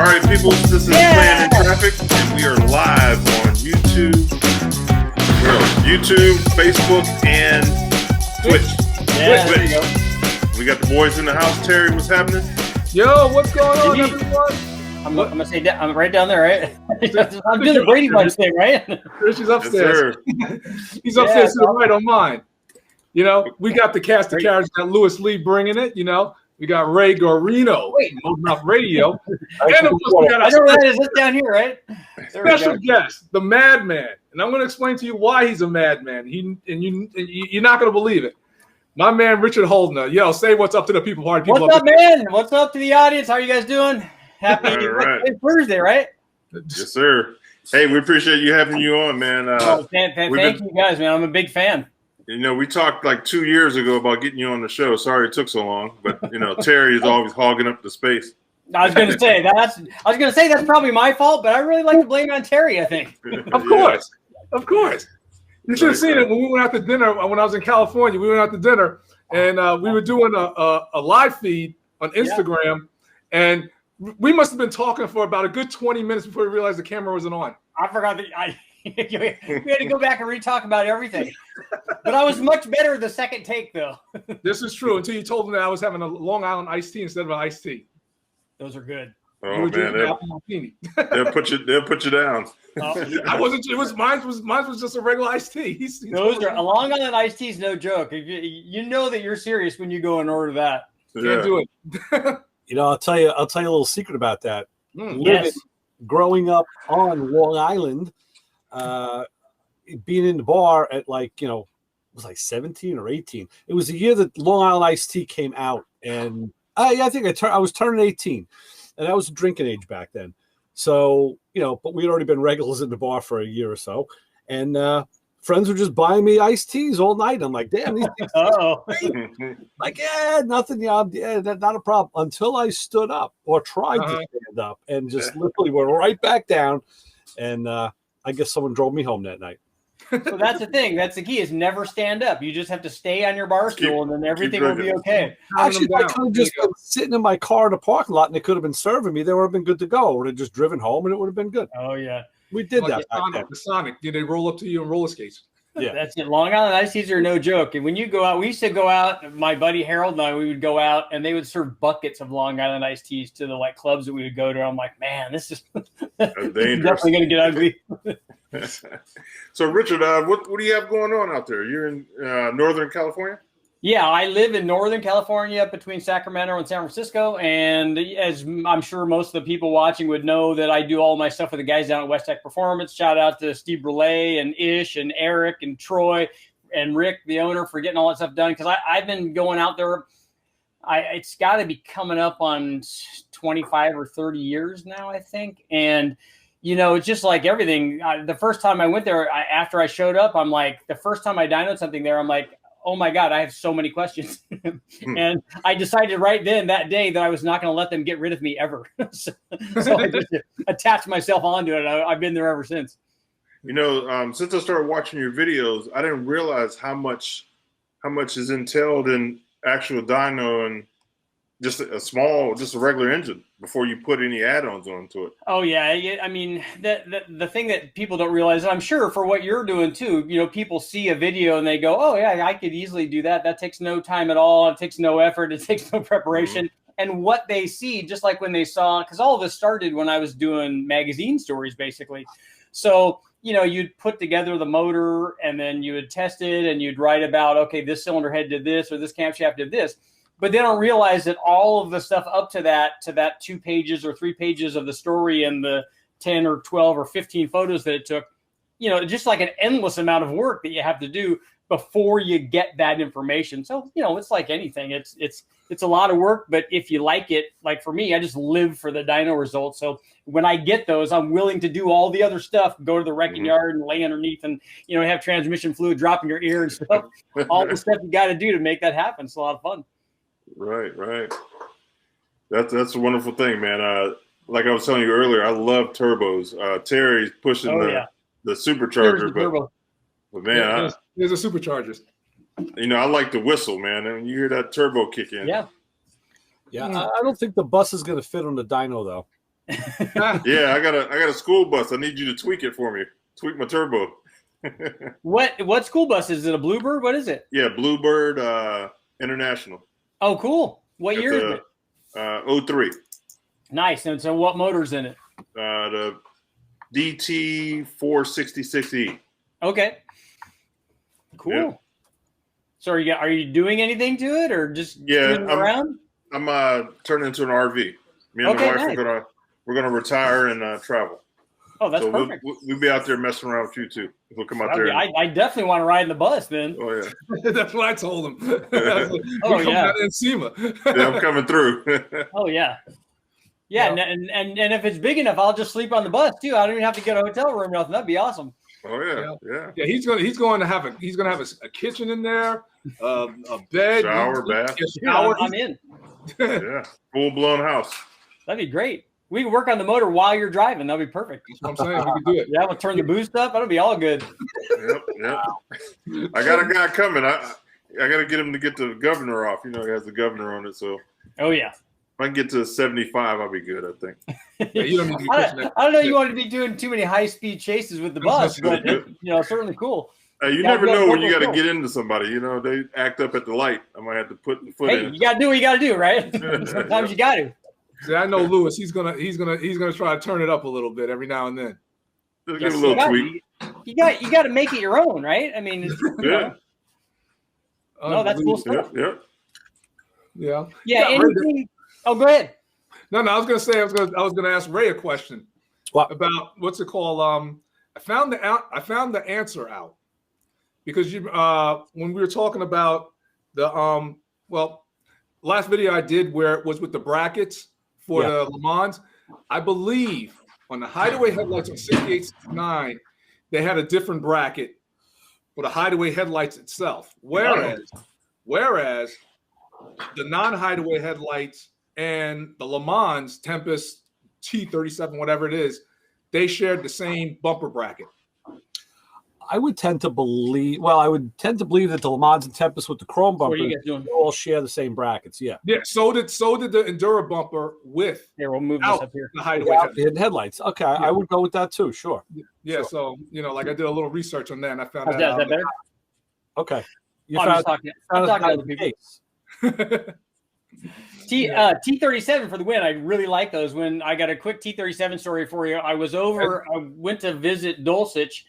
All right, people, this is Playing in Traffic, and we are live on YouTube, Facebook, and Twitch. Yeah, there you go. We got the boys in the house. Terry, what's happening? Yo, what's going on, everyone? I'm gonna say I'm right down there, right? I'm doing the Brady Bunch thing, right? She's upstairs. Yes, He's upstairs to the right on mine. You know, we got the cast of characters. Got Lewis Lee bringing it. You know, we got Ray Guarino, Mouth Radio, and of course we got I know that is down here, right? special guest, the Madman, and I'm going to explain to you why he's a madman. You're not going to believe it. My man Richard Holdner. Yo, say what's up to the people. What's up, man? What's up to the audience? How are you guys doing? Happy Thursday, right? Yes, sir. Hey, we appreciate you having you on, man. Thank you guys, man. I'm a big fan. You know, we talked like 2 years ago about getting you on the show. Sorry it took so long, but you know, Terry is always hogging up the space. I was going to say that's probably my fault, but I really like to blame it on Terry. I think. Of course. You should have seen it when we went out to dinner. When I was in California, we went out to dinner, and we were doing a live feed on Instagram, and we must have been talking for about a good 20 minutes before we realized the camera wasn't on. I forgot that we had to go back and re-talk about everything. But I was much better the second take, though. This is true until you told them that I was having a Long Island iced tea instead of an iced tea. Those are good. Oh man, they'll put you down. I wasn't. It was mine was just a regular iced tea. Those are Long Island iced teas, no joke. You know that you're serious when you go and order that. Can't do it. You know, I'll tell you a little secret about that. Growing up on Long Island, being in the bar at it was like 17 or 18. It was the year that Long Island iced tea came out, and I think I was turning 18, and I was drinking age back then. So but we had already been regulars in the bar for a year or so, and friends were just buying me iced teas all night. I'm like, damn, these things like, nothing, not a problem. Until I stood up or tried to stand up and just literally went right back down. And I guess someone drove me home that night. So that's the thing. That's the key is never stand up. You just have to stay on your bar stool and then everything will be okay. Actually, I could have just been sitting in my car in the parking lot and they could have been serving me. They would have been good to go. I would have just driven home and it would have been good. Oh, yeah. We did that. The Sonic. Did they roll up to you in roller skates? Yeah, that's it. Long Island iced teas are no joke. And when you go out, we used to go out. My buddy Harold and I, we would go out, and they would serve buckets of Long Island iced teas to the clubs that we would go to. I'm like, man, this is definitely going to get ugly. So, Richard, what do you have going on out there? You're in Northern California? Yeah, I live in Northern California between Sacramento and San Francisco. And as I'm sure most of the people watching would know that I do all my stuff with the guys down at West Tech Performance. Shout out to Steve Brulé and Ish and Eric and Troy and Rick, the owner, for getting all that stuff done. Because I've been going out there. It's got to be coming up on 25 or 30 years now, I think. And it's just like everything. The first time I went there, after I showed up, I'm like, the first time I dynoed something there, I'm like, oh my God, I have so many questions. And I decided right then that day that I was not going to let them get rid of me ever. so I just attached myself onto it. I've been there ever since. Since I started watching your videos, I didn't realize how much is entailed in actual dyno and just a regular engine before you put any add-ons onto it. Oh yeah. I mean, the thing that people don't realize, and I'm sure for what you're doing too, people see a video and they go, oh yeah, I could easily do that. That takes no time at all. It takes no effort. It takes no preparation. Mm-hmm. And what they see, just like when they saw, because all of this started when I was doing magazine stories, basically. So, you'd put together the motor and then you would test it and you'd write about, okay, this cylinder head did this or this camshaft did this. But they don't realize that all of the stuff up to that 2 pages or 3 pages of the story and the 10 or 12 or 15 photos that it took, just like an endless amount of work that you have to do before you get that information. So, it's like anything. It's a lot of work, but if you like it, like for me, I just live for the dyno results. So when I get those, I'm willing to do all the other stuff, go to the wrecking yard and lay underneath and, have transmission fluid drop in your ear and stuff, all the stuff you got to do to make that happen. It's a lot of fun. Right. That's a wonderful thing, man. Like I was telling you earlier, I love turbos. Terry's pushing the supercharger, but man, there's a supercharger. I like the whistle, man, and you hear that turbo kick in. Yeah. I don't think the bus is going to fit on the dyno though. Yeah, I got a school bus. I need you to tweak it for me. Tweak my turbo. What school bus is it? A Bluebird? What is it? Yeah, Bluebird International. Oh, cool. What It's year is it? 03. Nice. And so, what motor's in it? The DT 466E. Okay. Cool. Yeah. So are you doing anything to it, or just cruising I'm around? turning into an RV. Me and Okay, my wife nice. we're gonna retire and travel. Oh, that's So perfect. we'll be out there messing around with you too. We'll come out there. I definitely want to ride in the bus then. Oh yeah. That's what I told him. Oh, Come yeah. down in SEMA. Yeah, I'm coming through. Oh yeah. Yeah, Yeah. and if it's big enough, I'll just sleep on the bus too. I don't even have to get a hotel room or nothing. That'd be awesome. Oh yeah. Yeah, he's going to have a kitchen in there, a bed, Shower, bath. a Dude, shower. I'm in. Yeah. Full blown house. That'd be great. We can work on the motor while you're driving. That'd be perfect. That's what I'm saying. We can do it. Yeah, we'll turn the boost up. That'll be all good. Yep. I got a guy coming. I gotta get him to get the governor off. You know, he has the governor on it. So Oh yeah. if I can get to 75, I'll be good, I think. Yeah, you don't need to be pushing that. I don't know. You want to be doing too many high-speed chases with the bus, but certainly cool. You Yeah, never know when you got to go. get into somebody. You know, they act up at the light. I might have to put the foot Hey, in. you gotta do what you gotta do, right? Sometimes you got to. See, I know Lewis. He's gonna try to turn it up a little bit every now and then. Just give a little tweak. You got to make it your own, right? I mean, Yeah. No, that's cool stuff. Yep. Yeah. Yeah. Anything? Oh, go ahead. No. I was gonna say I was gonna ask Ray a question. What? About what's it called? I found the answer out because when we were talking about the last video I did where it was with the brackets for the Le Mans, I believe on the Hideaway headlights on 68, 69, they had a different bracket for the Hideaway headlights itself. Whereas the non-Hideaway headlights and the Le Mans Tempest T37, whatever it is, they shared the same bumper bracket. I would tend to believe that the Le Mans and Tempest with the chrome What are bumper you guys doing? all share the same brackets. Yeah. Yeah, so did the Enduro bumper with Here, we'll move this out up here. the Hideaway Without headlights. the hidden headlights. Okay, I would go with that too. Sure. Yeah, Sure. so like I did a little research on that, and I found Is that that out. better? Okay. You I'm just talking. I'm talking to other people. T37 for the win. I really like those. When I got a quick T37 story for you, I went to visit Dulcich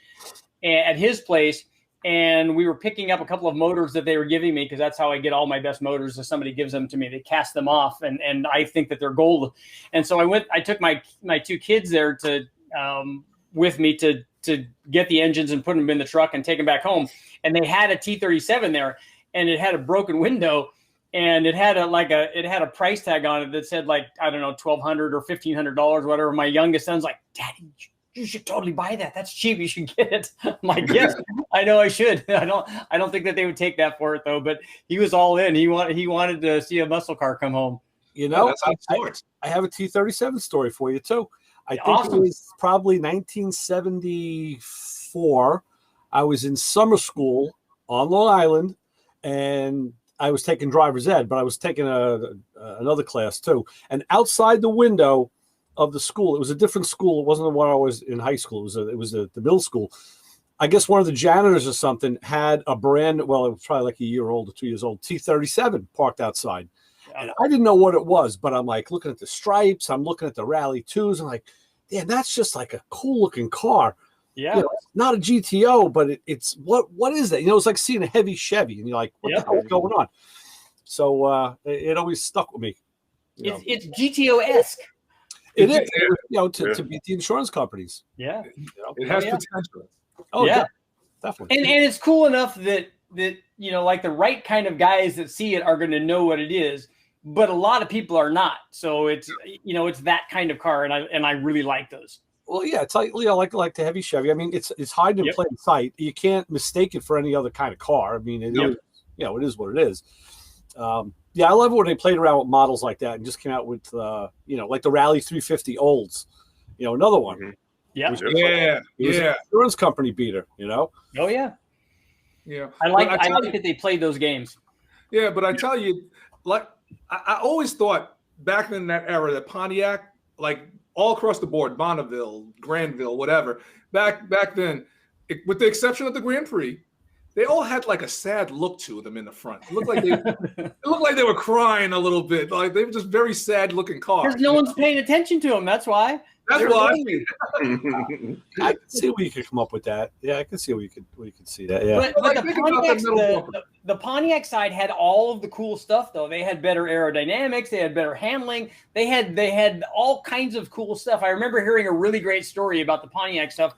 at his place, and we were picking up a couple of motors that they were giving me because that's how I get all my best motors. If somebody gives them to me, they cast them off, and I think that they're gold. And so I took my two kids there with me to get the engines and put them in the truck and take them back home. And they had a T37 there, and it had a broken window. And it had a price tag on it that said like, I don't know, $1,200 or $1,500, whatever. My youngest son's like, Daddy, you should totally buy that. That's cheap. You should get it. I'm like, yes, I know I should. I don't think that they would take that for it though. But he was all in. He wanted to see a muscle car come home. You know, That's how it starts. I have a T37 story for you too. I think Awesome. it was probably 1974. I was in summer school on Long Island, and I was taking driver's ed, but I was taking another class too. And outside the window of the school, it was a different school. It wasn't the one I was in high school. It was the middle school. I guess one of the janitors or something had a it was probably like a year old or 2 years old, T37 parked outside. And I didn't know what it was, but I'm like looking at the stripes. I'm looking at the Rally 2s. I'm like, yeah, that's just like a cool looking car. Yeah. You know, it's not a GTO, but it's what is that? You know, it's like seeing a heavy Chevy, and you're like, what the hell is going on? So it always stuck with me. It's GTO-esque. It is, to beat the insurance companies. Yeah. It has potential. Oh Yeah. definitely. And it's cool enough that like the right kind of guys that see it are going to know what it is, but a lot of people are not. So it's that kind of car, and I really like those. Well, yeah, it's like like the heavy Chevy. I mean, it's hiding in plain sight. You can't mistake it for any other kind of car. I mean, it is, it is what it is. Yeah, I love it when they played around with models like that and just came out with like the Rally 350 Olds. Another one. Mm-hmm. Yeah. Yeah. It was an insurance company beater. Oh yeah. Yeah. I like that they played those games. Yeah, but I tell you, like I always thought back in that era that Pontiac, like all across the board, Bonneville, Granville, whatever. Back then, with the exception of the Grand Prix, they all had like a sad look to them in the front. It looked like they were crying a little bit. Like they were just very sad looking cars. Because no one's paying attention to them. That's why. That's why. I can see where you could come up with that. Yeah, I can see where you could see that. Yeah. But the Pontiac side had all of the cool stuff though. They had better aerodynamics. They had better handling. They had all kinds of cool stuff. I remember hearing a really great story about the Pontiac stuff.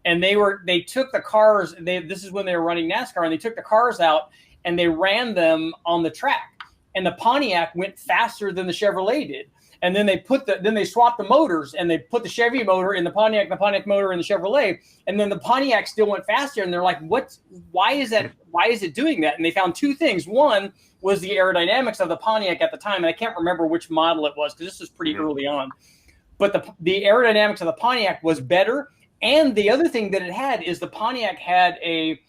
And they took the cars. This is when they were running NASCAR, and they took the cars out and they ran them on the track. And the Pontiac went faster than the Chevrolet did. And then they swapped the motors, and they put the Chevy motor in the Pontiac motor in the Chevrolet. And then the Pontiac still went faster. And they're like, why is that? Why is it doing that? And they found two things. One was the aerodynamics of the Pontiac at the time, and I can't remember which model it was because this was pretty early on. But the aerodynamics of the Pontiac was better. And the other thing that it had is the Pontiac had a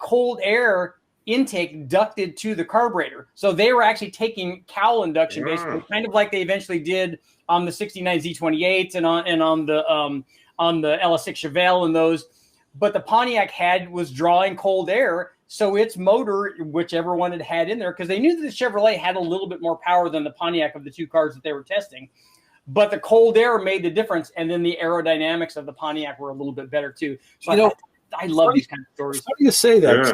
cold air intake ducted to the carburetor. So they were actually taking cowl induction, basically, kind of like they eventually did on the 69 Z28s and on the LS6 Chevelle and those. But the Pontiac was drawing cold air. So its motor, whichever one it had in there, because they knew that the Chevrolet had a little bit more power than the Pontiac of the two cars that they were testing. But the cold air made the difference, and then the aerodynamics of the Pontiac were a little bit better too. So I love these kind of stories. How do you say that? Yeah.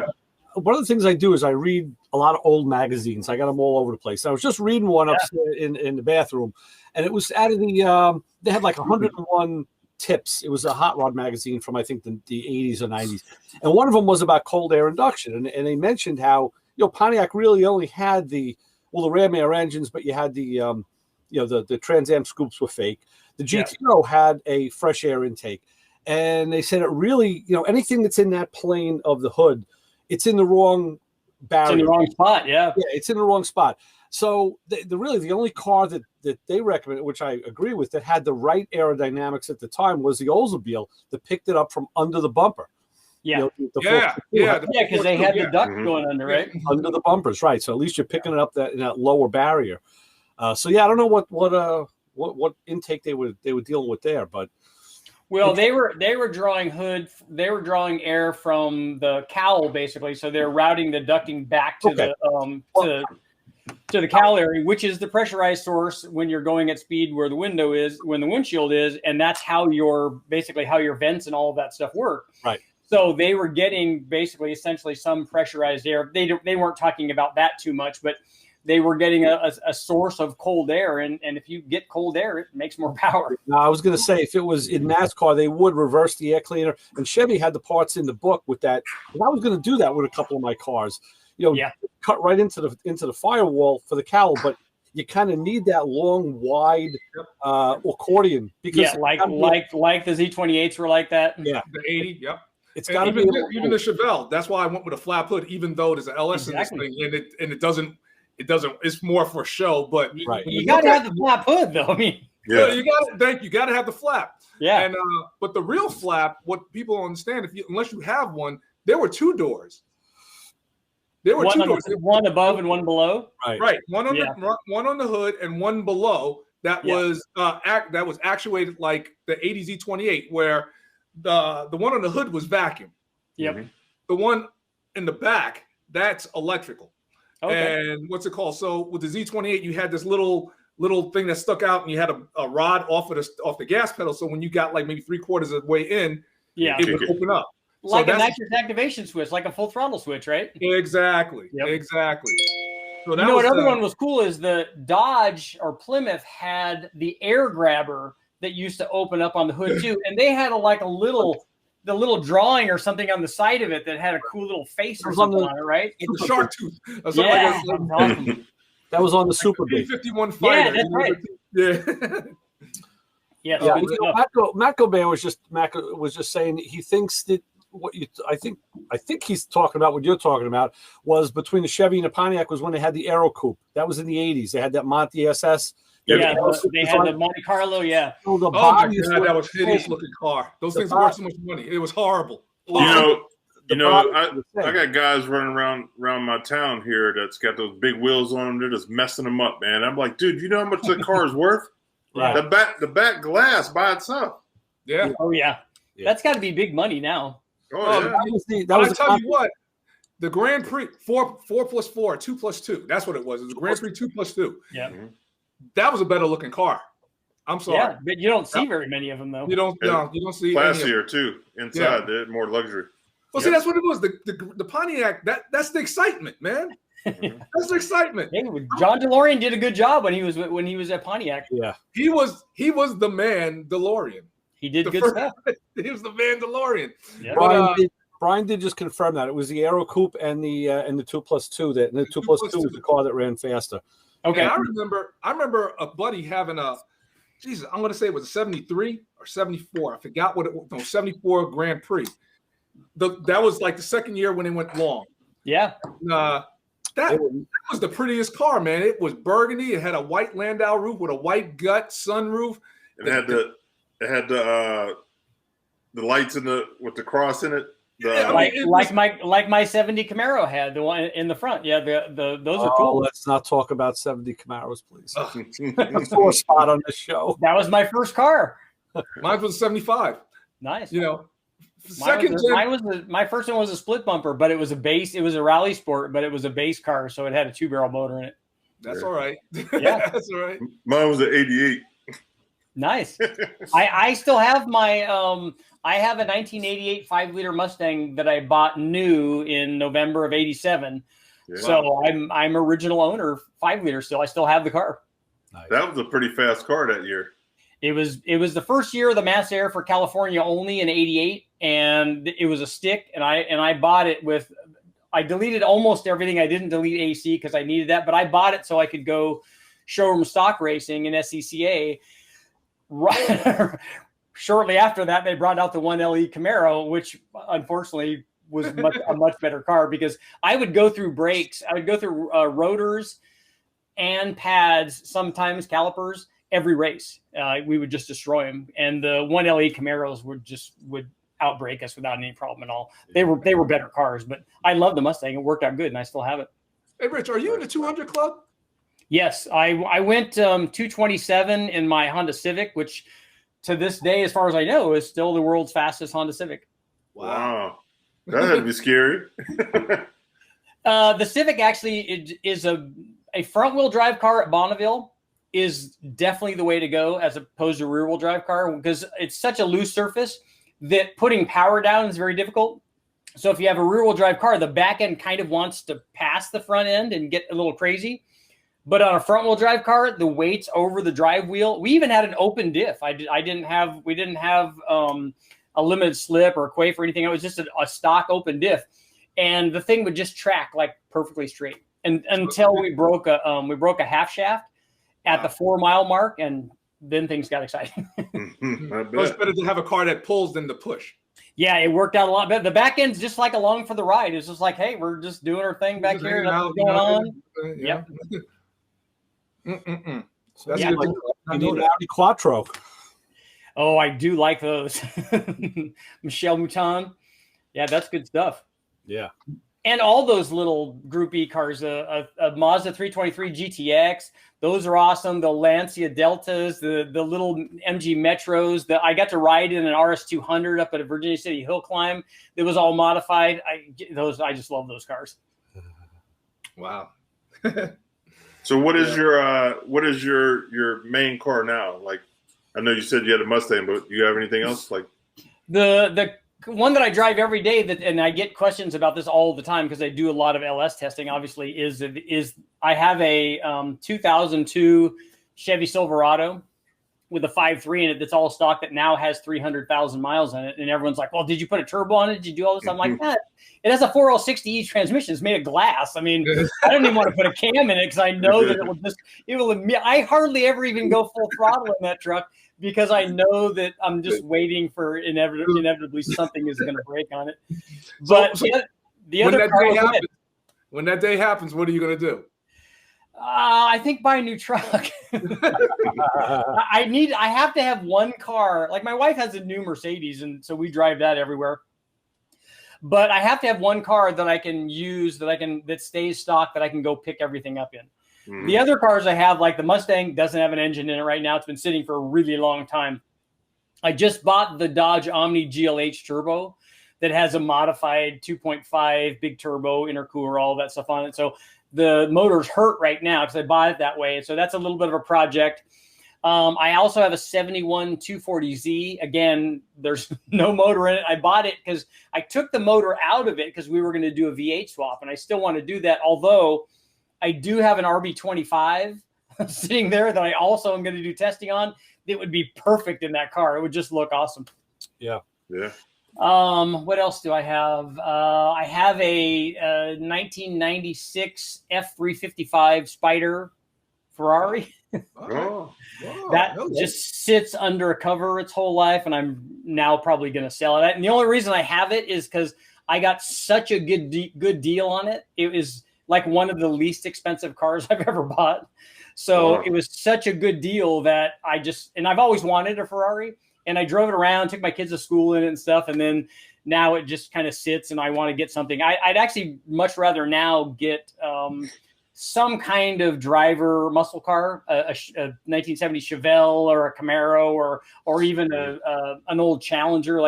One of the things I do is I read a lot of old magazines. I got them all over the place. I was just reading one upstairs in the bathroom, and it was out of they had like 101 tips. It was a hot rod magazine from I think the 80s or 90s, and one of them was about cold air induction, and they mentioned how Pontiac really only had the ram air engines, but you had the the Trans Am scoops were fake. The GTO had a fresh air intake. And they said it really, anything that's in that plane of the hood, it's in the wrong barrier. It's in the wrong spot, yeah. Yeah, it's in the wrong spot. So the only car that they recommended, which I agree with, that had the right aerodynamics at the time was the Oldsmobile that picked it up from under the bumper. Yeah. Because they had the duct going under, right? Under the bumpers, right. So at least you're picking it up in that lower barrier. I don't know what intake they were dealing with there, but they were drawing air from the cowl basically, so they're routing the ducting back to the cowl area, which is the pressurized source when you're going at speed where the windshield is, and that's how your vents and all of that stuff work. Right. So they were getting essentially some pressurized air. They weren't talking about that too much, but they were getting a source of cold air, and if you get cold air, it makes more power. Now, I was going to say, if it was in NASCAR, they would reverse the air cleaner, and Chevy had the parts in the book with that. And I was going to do that with a couple of my cars. Cut right into the firewall for the cowl, but you kind of need that long, wide accordion because like the Z28s were like that. Yeah, the 80. Yep. It's got to be even the Chevelle. That's why I went with a flap hood, even though there's an LS in this thing, and it doesn't. It's more for show, but you got to have the flap hood, though. I mean, you got to have the flap. Yeah. And but the real flap, what people don't understand, unless you have one, there were two doors. There were two doors, one above and one below. Right. One on the hood and one below that was actuated like the 80 Z28, where the one on the hood was vacuum. Yep. The one in the back, that's electrical. Okay. And what's it called? So with the Z28, you had this little thing that stuck out, and you had a rod off the gas pedal. So when you got like maybe 3/4 of the way in, it would open up. Like a nitrous activation switch, like a full throttle switch, right? Exactly. Yep. Exactly. So what other one was cool is the Dodge or Plymouth had the air grabber that used to open up on the hood too, and they had the little drawing or something on the side of it that had a cool little face or something on it, right? It's a shark tooth. Yeah, that was on the Super Big. 51 fighter. Yeah, that's right. Yeah. Matt Gobert was just saying he thinks that I think he's talking about what you're talking about was between the Chevy and the Pontiac was when they had the Aero Coupe. That was in the 80s. They had that Monty SS. They had the Monte Carlo, yeah. Oh my God, that was a hideous looking car. Those things were worth so much money. It was horrible. I got guys running around my town here that's got those big wheels on them. They're just messing them up, man. I'm like, dude, you know how much the car is worth? Right. The back glass by itself. Yeah. Oh yeah. Yeah. That's got to be big money now. Oh, yeah. That was I tell you what, the Grand Prix 4+4, 2+2. That's what it was. It was the Grand Prix 2+2. Yeah. Mhm. That was a better looking car. I'm sorry. Yeah, but you don't see very many of them though. You don't see any of them. Classier too. Inside, they're more luxury. Well, see, that's what it was. The Pontiac. That's the excitement, man. Mhm. That's the excitement. Hey, John DeLorean did a good job when he was at Pontiac. Yeah. He was the man DeLorean. He did The good first- stuff. He was the man DeLorean. Yeah. Brian did just confirm that it was the Aero Coupe and the 2+2 that and the 2+2 was the car that ran faster. Okay. And I remember a buddy having I'm going to say it was a 73 or 74. I forgot what it was. No, 74 Grand Prix. That was like the second year when it went long. Yeah. That was the prettiest car, man. It was burgundy. It had a white Landau roof with a white gut sunroof. It had the lights with the cross in it. Like my 70 Camaro had, the one in the front. Yeah, those are cool. Let's not talk about 70 Camaros, please. A sore spot on this show. That was my first car. Mine was a 75. Nice. You know, my first one was a split bumper, but it was a base. It was a rally sport, but it was a base car, so it had a 2-barrel motor in it. That's all right. Yeah, that's all right. Mine was an 88. Nice. I still have my I have a 1988 5-liter Mustang that I bought new in November of '87. Yeah. So I'm original owner 5-liter still. I still have the car. Nice. That was a pretty fast car that year. It was the first year of the Mass Air for California only in '88, and it was a stick. And I bought it with. I deleted almost everything. I didn't delete AC because I needed that, but I bought it so I could go showroom stock racing in SCCA. Right. Shortly after that, they brought out the 1LE Camaro, which unfortunately was a much better car because I would go through brakes. I would go through rotors and pads, sometimes calipers, every race. We would just destroy them. And the 1LE Camaros would outbrake us without any problem at all. They were better cars, but I love the Mustang. It worked out good, and I still have it. Hey, Rich, are you in the 200 club? Yes, I went 227 in my Honda Civic, which to this day, as far as I know, is still the world's fastest Honda Civic. Wow. That had to be scary. The Civic actually is a front-wheel drive car at Bonneville is definitely the way to go as opposed to a rear-wheel drive car because it's such a loose surface that putting power down is very difficult. So if you have a rear-wheel drive car, the back end kind of wants to pass the front end and get a little crazy. But on a front-wheel drive car, the weight's over the drive wheel. We even had an open diff. We didn't have a limited slip or a quaif or anything. It was just a stock open diff, and the thing would just track like perfectly straight. And until we broke a half shaft at the 4-mile mark, and then things got exciting. It's better to have a car that pulls than to push. Yeah, it worked out a lot better. The back end's just like along for the ride. It's just like, hey, we're just doing our thing back here. Nothing's going on. Yep. So that's you need an Audi Quattro. Oh, I do like those. Michelle Mouton. Yeah, that's good stuff. Yeah. And all those little Group E cars, a Mazda 323 GTX, those are awesome. The Lancia Deltas, the little MG Metros. I got to ride in an RS200 up at a Virginia City hill climb. It was all modified. I just love those cars. Wow. So what is your main car now? Like, I know you said you had a Mustang, but do you have anything else? Like the one that I drive every day and I get questions about this all the time because I do a lot of LS testing. Obviously, is I have a 2002 Chevy Silverado with a 5.3 in it that's all stock that now has 300,000 miles in it, and everyone's like, "Well, did you put a turbo on it? Did you do all this?" I'm like, it has a 4L60E transmission. It's made of glass. I mean, I don't even want to put a cam in it because I know that it will. I hardly ever even go full throttle in that truck because I know that I'm just waiting for inevitably something is going to break on it. But the other car, when that day happens, what are you going to do? I think buy a new truck. I have to have one car. Like my wife has a new Mercedes, and so we drive that everywhere. But I have to have one car that I can use, that stays stock, that I can go pick everything up in. The other cars I have, like the Mustang, doesn't have an engine in it right now. It's been sitting for a really long time. I just bought the Dodge Omni GLH Turbo that has a modified 2.5 big turbo, intercooler, all that stuff on it. So the motor's hurt right now because I bought it that way. So that's a little bit of a project. I also have a 71 240Z. Again, there's no motor in it. I bought it because I took the motor out of it because we were going to do a V8 swap, and I still want to do that, although I do have an RB25 sitting there that I also am going to do testing on. It would be perfect in that car. It would just look awesome. Yeah. Yeah. What else do I have? I have a 1996 F355 Spider Ferrari. Oh. That just sits under a cover its whole life, and I'm now probably going to sell it. And the only reason I have it is because I got such a good deal on it. It was like one of the least expensive cars I've ever bought. So it was such a good deal that and I've always wanted a Ferrari, and I drove it around, took my kids to school in it and stuff. And then now it just kind of sits, and I want to get something. I'd actually much rather now get some kind of driver muscle car, a 1970 Chevelle or a Camaro or even an old Challenger,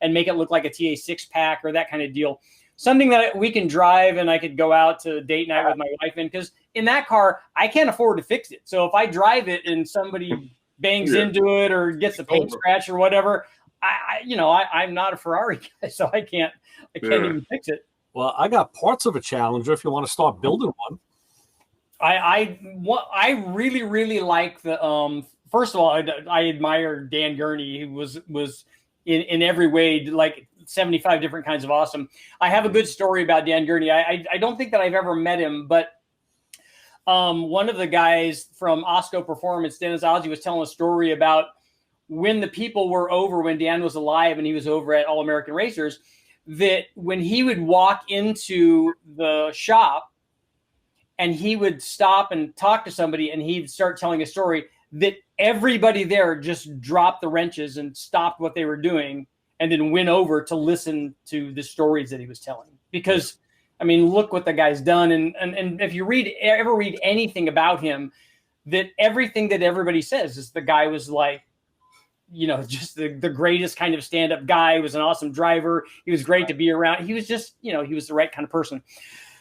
and make it look like a TA 6-pack or that kind of deal. Something that we can drive and I could go out to date night with my wife in, because in that car, I can't afford to fix it. So if I drive it and somebody bangs into it or gets a paint scratch or whatever, I'm not a Ferrari guy, so I can't even fix it. Well, I got parts of a Challenger if you want to start building one. I really, really like the first of all, I admire Dan Gurney, who was in every way like 75 different kinds of awesome. I have a good story about Dan Gurney. I don't think that I've ever met him, but one of the guys from Osco Performance, Dennis Ozzie, was telling a story about when the people were over, when Dan was alive and he was over at All American Racers, that when he would walk into the shop and he would stop and talk to somebody and he'd start telling a story, that everybody there just dropped the wrenches and stopped what they were doing and then went over to listen to the stories that he was telling. Because, I mean, look what the guy's done. And if you ever read anything about him, that everything that everybody says is the guy was like, just the greatest kind of stand-up guy. He was an awesome driver. He was great to be around. He was just, he was the right kind of person.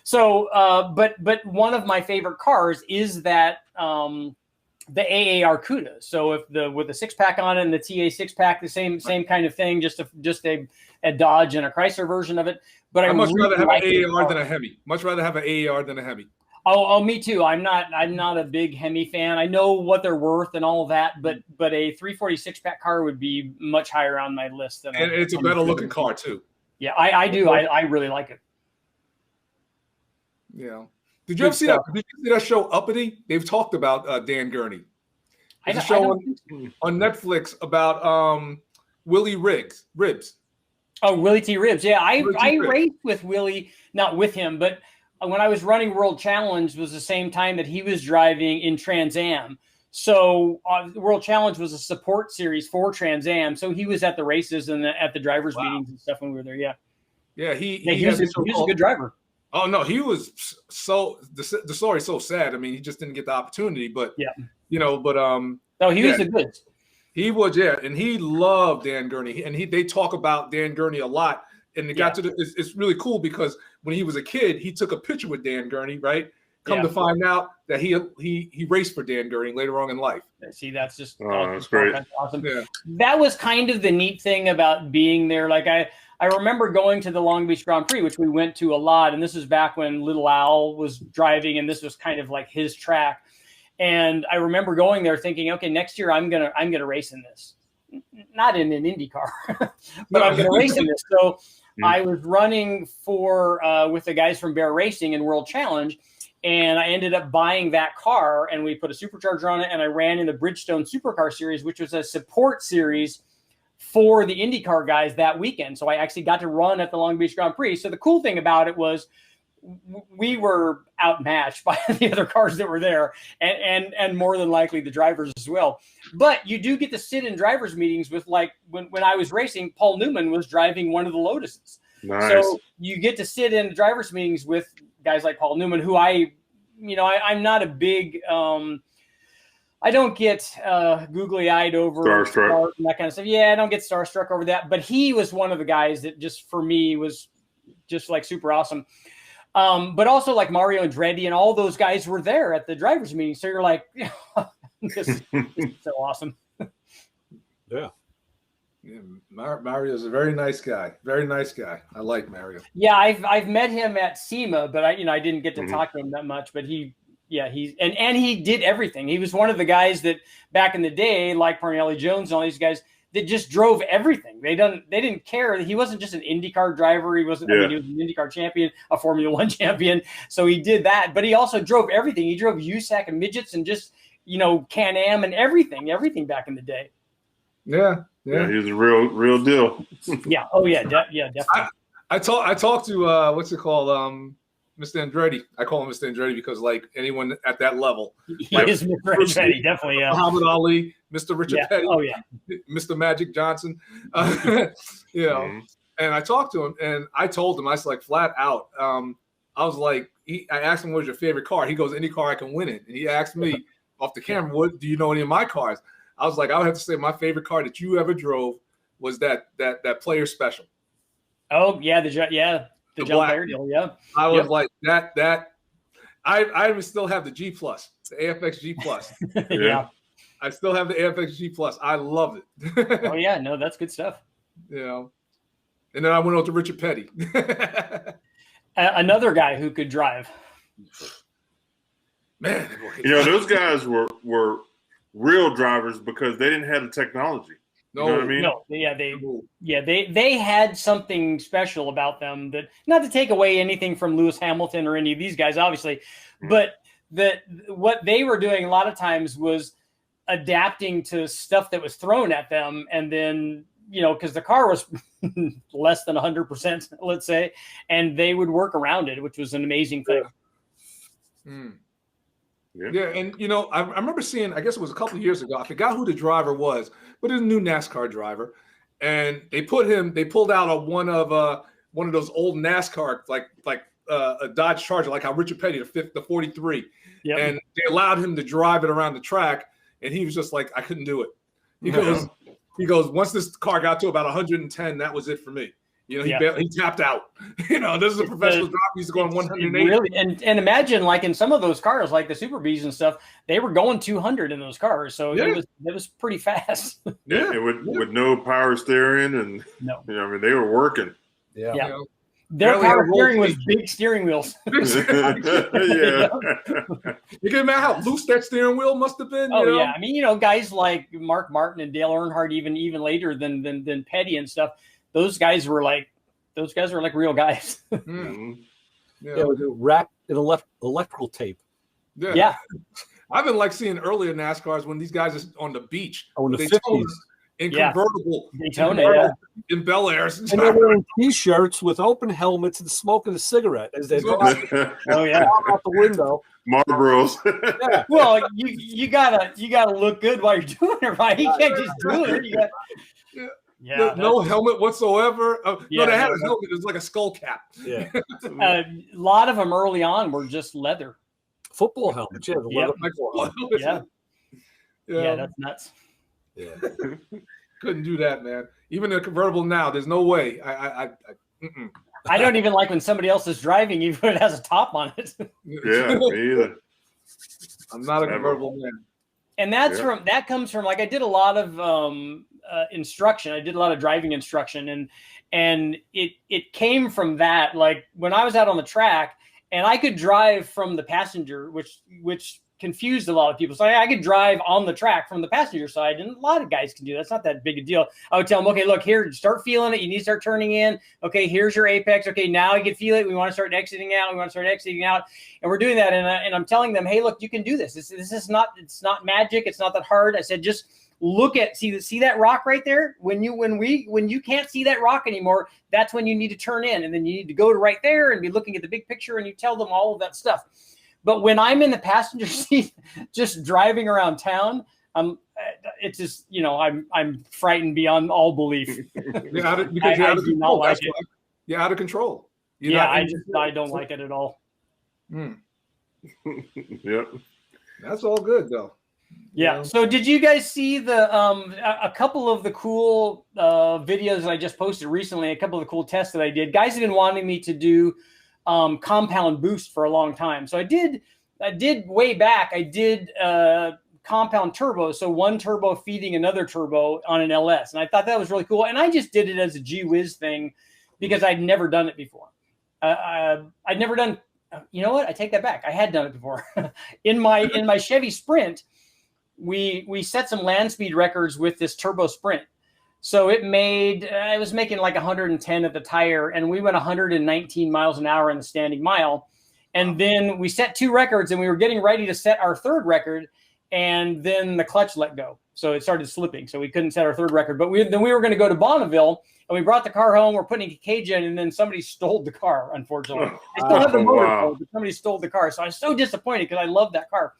So, but one of my favorite cars is that the AA Arcuda. So with the 6-pack on it and the TA 6-pack, the same kind of thing, just a Dodge and a Chrysler version of it. But I'd much rather have an AAR than a Hemi. Much rather have an AAR than a Hemi. Oh, me too. I'm not a big Hemi fan. I know what they're worth and all that, but a 346-pack car would be much higher on my list than. And it's a better looking car too. Yeah, I do. I really like it. Yeah. Did you ever see that? Did you see that show Uppity? They've talked about Dan Gurney. There's a show on Netflix about Willie Ribs. Oh, Willie T. Ribs. Yeah, I raced with Willie, not with him, but when I was running World Challenge was the same time that he was driving in Trans Am. So World Challenge was a support series for Trans Am. So he was at the races and at the drivers' meetings and stuff when we were there. Yeah. Yeah, he was a good driver. Oh no, he was the story's so sad. I mean, he just didn't get the opportunity, but yeah, he was the goods. He was, and he loved Dan Gurney, and they talk about Dan Gurney a lot. And it got to it's really cool because when he was a kid, he took a picture with Dan Gurney, right? Come to find out that he raced for Dan Gurney later on in life. See, that's just that's great. That's awesome. Yeah. That was kind of the neat thing about being there. Like I remember going to the Long Beach Grand Prix, which we went to a lot, and this was back when Little Al was driving, and this was kind of like his track. And I remember going there thinking, okay, next year I'm gonna race in this, not in an Indy car, but I'm gonna race in this. So I was running with the guys from Bear Racing in World Challenge, and I ended up buying that car, and we put a supercharger on it, and I ran in the Bridgestone Supercar Series, which was a support series for the IndyCar guys that weekend. So I actually got to run at the Long Beach Grand Prix. So the cool thing about it was we were outmatched by the other cars that were there, and more than likely the drivers as well. But you do get to sit in drivers' meetings with, like, when I was racing, Paul Newman was driving one of the Lotuses. Nice. So you get to sit in drivers' meetings with guys like Paul Newman, who I I'm not a big. I don't get googly-eyed over Starstruck and that kind of stuff. Yeah, I don't get starstruck over that. But he was one of the guys that just for me was just like super awesome. But also like Mario Andretti and all those guys were there at the drivers' meeting. So you're like, this is so awesome. Yeah, Mario's a very nice guy. Very nice guy. I like Mario. Yeah, I've met him at SEMA, but I didn't get to talk to him that much. But he did everything. He was one of the guys that back in the day, like Parnelli Jones and all these guys, that just drove everything. They didn't care. He wasn't just an IndyCar driver. He wasn't. Yeah. He was an IndyCar champion, a Formula One champion. So he did that, but he also drove everything. He drove USAC and midgets and just Can-Am and everything back in the day. Yeah. he was a real deal. Yeah. Oh yeah. Definitely. I talked to what's it called? Mr. Andretti. I call him Mr. Andretti because like anyone at that level, He is Mr. Andretti, definitely. Yeah. Muhammad Ali, Mr. Richard Petty, Oh yeah, Mr. Magic Johnson, And I talked to him and I told him, I was like flat out. I was like, I asked him, "What's your favorite car?" He goes, "Any car I can win in." And he asked me off the camera, "What do you know any of my cars?" I was like, I would have to say my favorite car that you ever drove was that Player Special. Oh yeah, the John Player deal. Yeah, I was like that. I even still have the G Plus, the AFX G Plus. Yeah. I still have the AFX G Plus. I love it. Oh yeah, no, that's good stuff. And then I went on to Richard Petty. Another guy who could drive. Man, those guys were real drivers because they didn't have the technology. No, you know what I mean? They had something special about them that, not to take away anything from Lewis Hamilton or any of these guys, obviously, but what they were doing a lot of times was adapting to stuff that was thrown at them, and then because the car was less than 100%, let's say, and they would work around it, which was an amazing thing. Yeah, and I remember seeing, I guess it was a couple of years ago, I forgot who the driver was, but it was a new NASCAR driver, and they pulled out one of those old NASCAR like a Dodge Charger, like how Richard Petty, the 43, and they allowed him to drive it around the track, and he was just like, I couldn't do it. He goes, once this car got to about 110, that was it for me. He tapped out. This is a professional driver. He's going 180. Really, and imagine like in some of those cars, like the Super Bs and stuff, they were going 200 in those cars, so it was pretty fast. Yeah, with no power steering and no, they were working. Yeah. Their power steering was big steering wheels. Yeah. You can imagine how loose that steering wheel must have been. Yeah. I mean, guys like Mark Martin and Dale Earnhardt, even later than Petty and stuff. Those guys were like real guys. Mm-hmm. Yeah, with wrapped in electrical tape. Yeah. I've been like seeing earlier NASCARs when these guys are on the beach. In the 50s. In convertible. Daytona, in Bel Airs. And they're wearing T-shirts with open helmets and smoking a cigarette as they go out the window. Marlboros. Yeah. Well, you gotta look good while you're doing it, right? You can't just do it. You got, no helmet whatsoever. No, they had a helmet. It was like a skull cap. Yeah. A lot of them early on were just leather. Football helmets. Yeah. Yeah, that's nuts. Yeah. Couldn't do that, man. Even in a convertible now, there's no way. I don't even like when somebody else is driving, even if it has a top on it. Yeah, me either. I'm not a convertible man. And that comes from like I did a lot of instruction. I did a lot of driving instruction, and it came from that. Like when I was out on the track, and I could drive from the passenger, which confused a lot of people. So I could drive on the track from the passenger side, and a lot of guys can do that. It's not that big a deal. I would tell them, okay, look here, start feeling it. You need to start turning in. Okay, here's your apex. Okay, now you can feel it. We want to start exiting out. And we're doing that. And I'm telling them, hey, look, you can do this. This is not, it's not magic. It's not that hard. I said, just look at, see that rock right there? When you can't see that rock anymore, that's when you need to turn in. And then you need to go to right there and be looking at the big picture, and you tell them all of that stuff. But when I'm in the passenger seat, just driving around town, it's just, I'm frightened beyond all belief. You're out of control. Like You're out of control. I don't like it at all. Yep. That's all good though. Yeah. You know? So did you guys see a couple of the cool videos that I just posted recently? A couple of the cool tests that I did. Guys have been wanting me to do compound boost for a long time. So I did way back. I did compound turbo. So one turbo feeding another turbo on an LS, and I thought that was really cool. And I just did it as a gee whiz thing because I'd never done it before. I'd never done. You know what? I take that back. I had done it before. in my Chevy Sprint, we set some land speed records with this turbo Sprint. So it was making like 110 at the tire, and we went 119 miles an hour in the standing mile. And then we set 2 records, and we were getting ready to set our 3rd record, and then the clutch let go. So it started slipping. So we couldn't set our 3rd record. But then we were going to go to Bonneville, and we brought the car home. We're putting a cage in, and then somebody stole the car, unfortunately. I still have the motor, but somebody stole the car. So I was so disappointed because I love that car.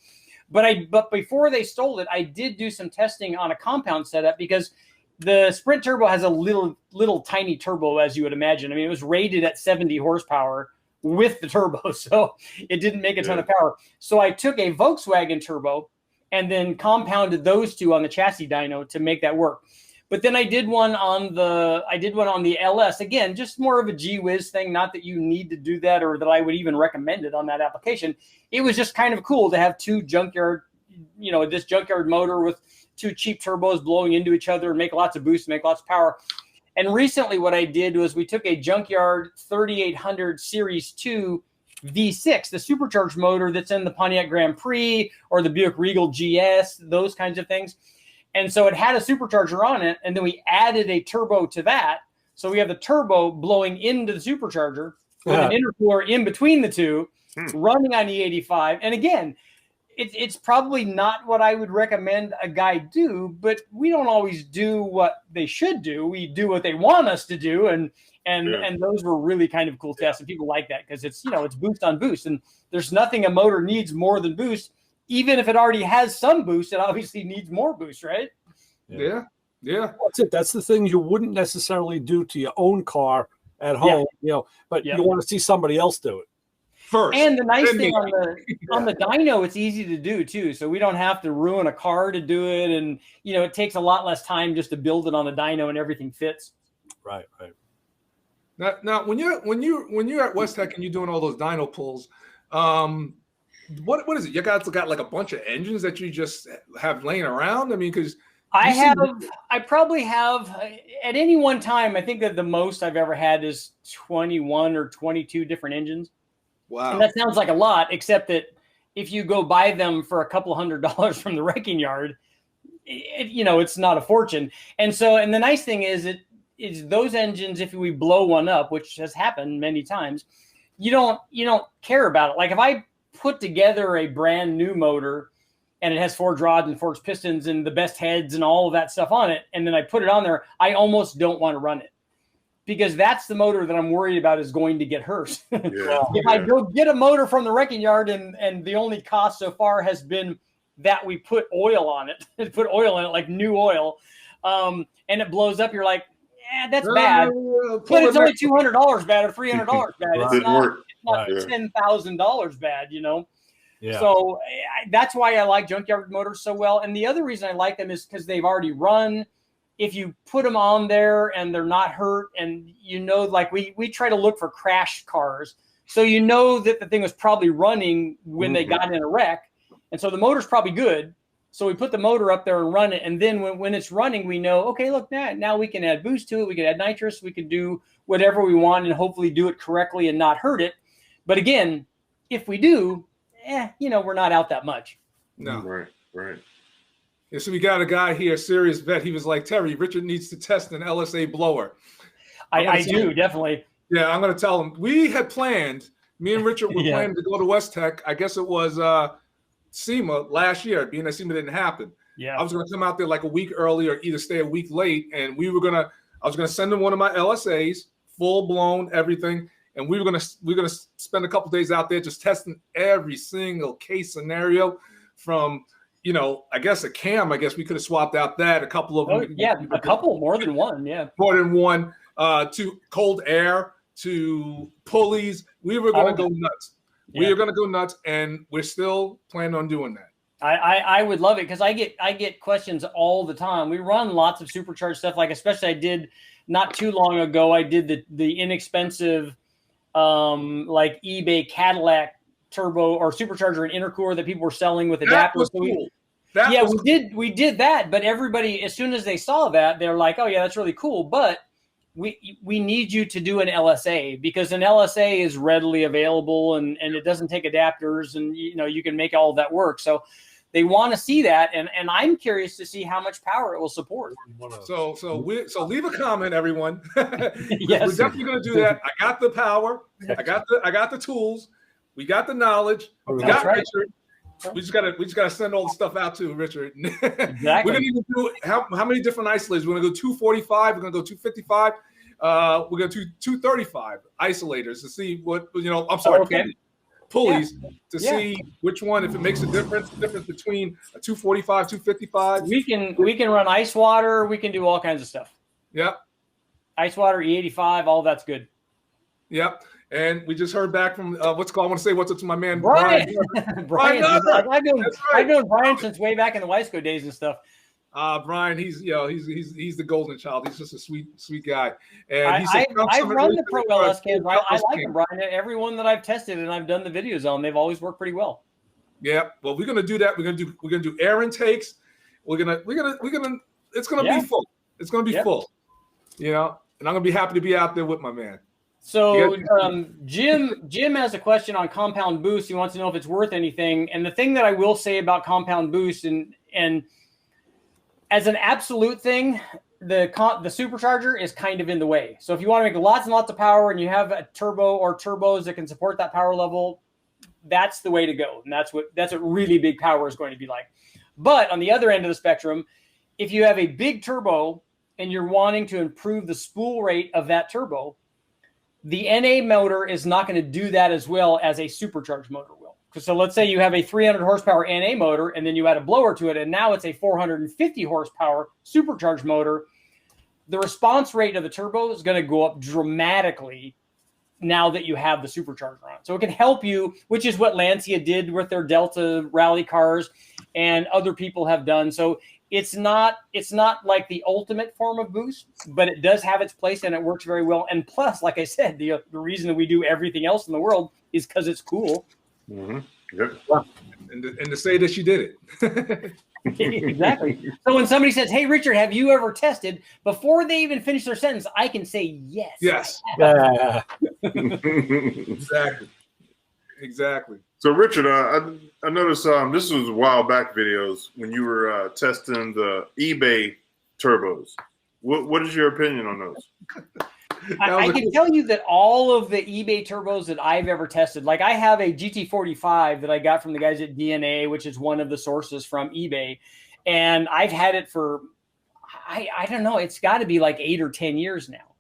But before they stole it, I did do some testing on a compound setup because the Sprint Turbo has a little tiny turbo, as you would imagine. I mean, it was rated at 70 horsepower with the turbo, so it didn't make a ton of power. So I took a Volkswagen turbo and then compounded those 2 on the chassis dyno to make that work. But then I did one on the LS, again, just more of a gee whiz thing. Not that you need to do that or that I would even recommend it on that application. It was just kind of cool to have 2 junkyard, this junkyard motor with 2 cheap turbos blowing into each other and make lots of boost, make lots of power. And recently what I did was we took a junkyard 3800 Series 2 V6, the supercharged motor that's in the Pontiac Grand Prix or the Buick Regal GS, those kinds of things. And so it had a supercharger on it, and then we added a turbo to that. So we have the turbo blowing into the supercharger with an intercooler in between the 2, running on E85. And again, it's probably not what I would recommend a guy do, but we don't always do what they should do. We do what they want us to do, and those were really kind of cool tests, and people like that because it's it's boost on boost, and there's nothing a motor needs more than boost. Even if it already has some boost, it obviously needs more boost, right? Yeah. That's it. That's the things you wouldn't necessarily do to your own car at home, but you want to see somebody else do it first. And the nice thing on the dyno, it's easy to do too. So we don't have to ruin a car to do it, and it takes a lot less time just to build it on the dyno, and everything fits. Right. Now, when you're at West Tech and you're doing all those dyno pulls, what is it? You guys got like a bunch of engines that you just have laying around? I mean, because I probably have at any one time. I think that the most I've ever had is 21 or 22 different engines. Wow, and that sounds like a lot, except that if you go buy them for a couple $100 from the wrecking yard, it's not a fortune. And the nice thing is those engines, if we blow one up, which has happened many times, you don't care about it. Like if I put together a brand new motor and it has forged rods and forged pistons and the best heads and all of that stuff on it, and then I put it on there, I almost don't want to run it because that's the motor that I'm worried about is going to get hurt. If I go get a motor from the wrecking yard and the only cost so far has been that we put oil on it, put oil in it, like new oil, and it blows up, you're like, that's bad. But it's only $200 bad or $300 bad. It's not $10,000 bad, Yeah. So that's why I like junkyard motors so well. And the other reason I like them is because they've already run. If you put them on there and they're not hurt, and like we try to look for crashed cars, so that the thing was probably running when they got in a wreck, and so the motor's probably good. So we put the motor up there and run it, and then when it's running, we know, okay, look, now we can add boost to it, we can add nitrous, we can do whatever we want, and hopefully do it correctly and not hurt it. But again, if we do, we're not out that much. No, right. Yeah, so we got a guy here, serious vet. He was like, Terry, Richard needs to test an LSA blower. I do, definitely. Yeah, I'm going to tell him. We had planned, me and Richard were planning to go to West Tech. I guess it was SEMA last year, being that SEMA didn't happen. Yeah. I was going to come out there like a week early or either stay a week late. And I was going to send him one of my LSAs, full blown, everything. And we're going to spend a couple days out there just testing every single case scenario from, I guess a cam. I guess we could have swapped out that a couple of them. Yeah, a couple, more than one. Yeah, more than one. To cold air, to pulleys. We were going to go nuts. We are going to go nuts, and we're still planning on doing that. I would love it because I get questions all the time. We run lots of supercharged stuff, like especially I did not too long ago. I did the inexpensive like eBay Cadillac turbo or supercharger and intercooler that people were selling with adapters. That was cool. We did that, but everybody, as soon as they saw that, they're like, "Oh yeah, that's really cool." But we need you to do an LSA because an LSA is readily available and it doesn't take adapters, and you can make all of that work. So they want to see that, and I'm curious to see how much power it will support. So leave a comment, everyone. Yes. We're definitely going to do that. I got the power. I got the tools. We got the knowledge. We got Richard. We just gotta send all the stuff out to Richard. Exactly. We're gonna even do how many different isolators? We're gonna go 245. We're gonna go 255. We're gonna do 235 isolators to see what I'm sorry. Pulleys to see which one, if it makes a difference between a 245, 255. We can run ice water. We can do all kinds of stuff. Yep. Ice water, E85, all that's good. Yep. And we just heard back from what's up to my man Brian. Brian. I've known Brian since way back in the Weisco days and stuff. Brian, he's the golden child. He's just a sweet guy. And I've run the Pro LS cams. I like them, Brian. Everyone that I've tested and I've done the videos on, they've always worked pretty well. Yeah. Well, we're gonna do that. We're gonna do air intakes. It's gonna be full. It's gonna be full. And I'm gonna be happy to be out there with my man. So Jim has a question on compound boost. He wants to know if it's worth anything. And the thing that I will say about compound boost and as an absolute thing, the supercharger is kind of in the way. So if you want to make lots and lots of power and you have a turbo or turbos that can support that power level, that's the way to go. And that's what really big power is going to be like. But on the other end of the spectrum, if you have a big turbo and you're wanting to improve the spool rate of that turbo, the NA motor is not going to do that as well as a supercharged motor will. So let's say you have a 300 horsepower NA motor and then you add a blower to it, and now it's a 450 horsepower supercharged motor. The response rate of the turbo is going to go up dramatically now that you have the supercharger on. So it can help you, which is what Lancia did with their Delta rally cars and other people have done. So it's not like the ultimate form of boost, but it does have its place and it works very well. And plus, like I said, the reason that we do everything else in the world is because it's cool. Mm-hmm. Yep. And to say that you did it. Exactly. So when somebody says, "Hey, Richard, have you ever tested?" Before they even finish their sentence, I can say yes. Yes. Exactly. So, Richard, I noticed this was a while back videos when you were testing the eBay turbos. What is your opinion on those? I can tell you that all of the eBay turbos that I've ever tested, like I have a GT45 that I got from the guys at DNA, which is one of the sources from eBay. And I've had it for, I don't know, it's got to be like 8 or 10 years now.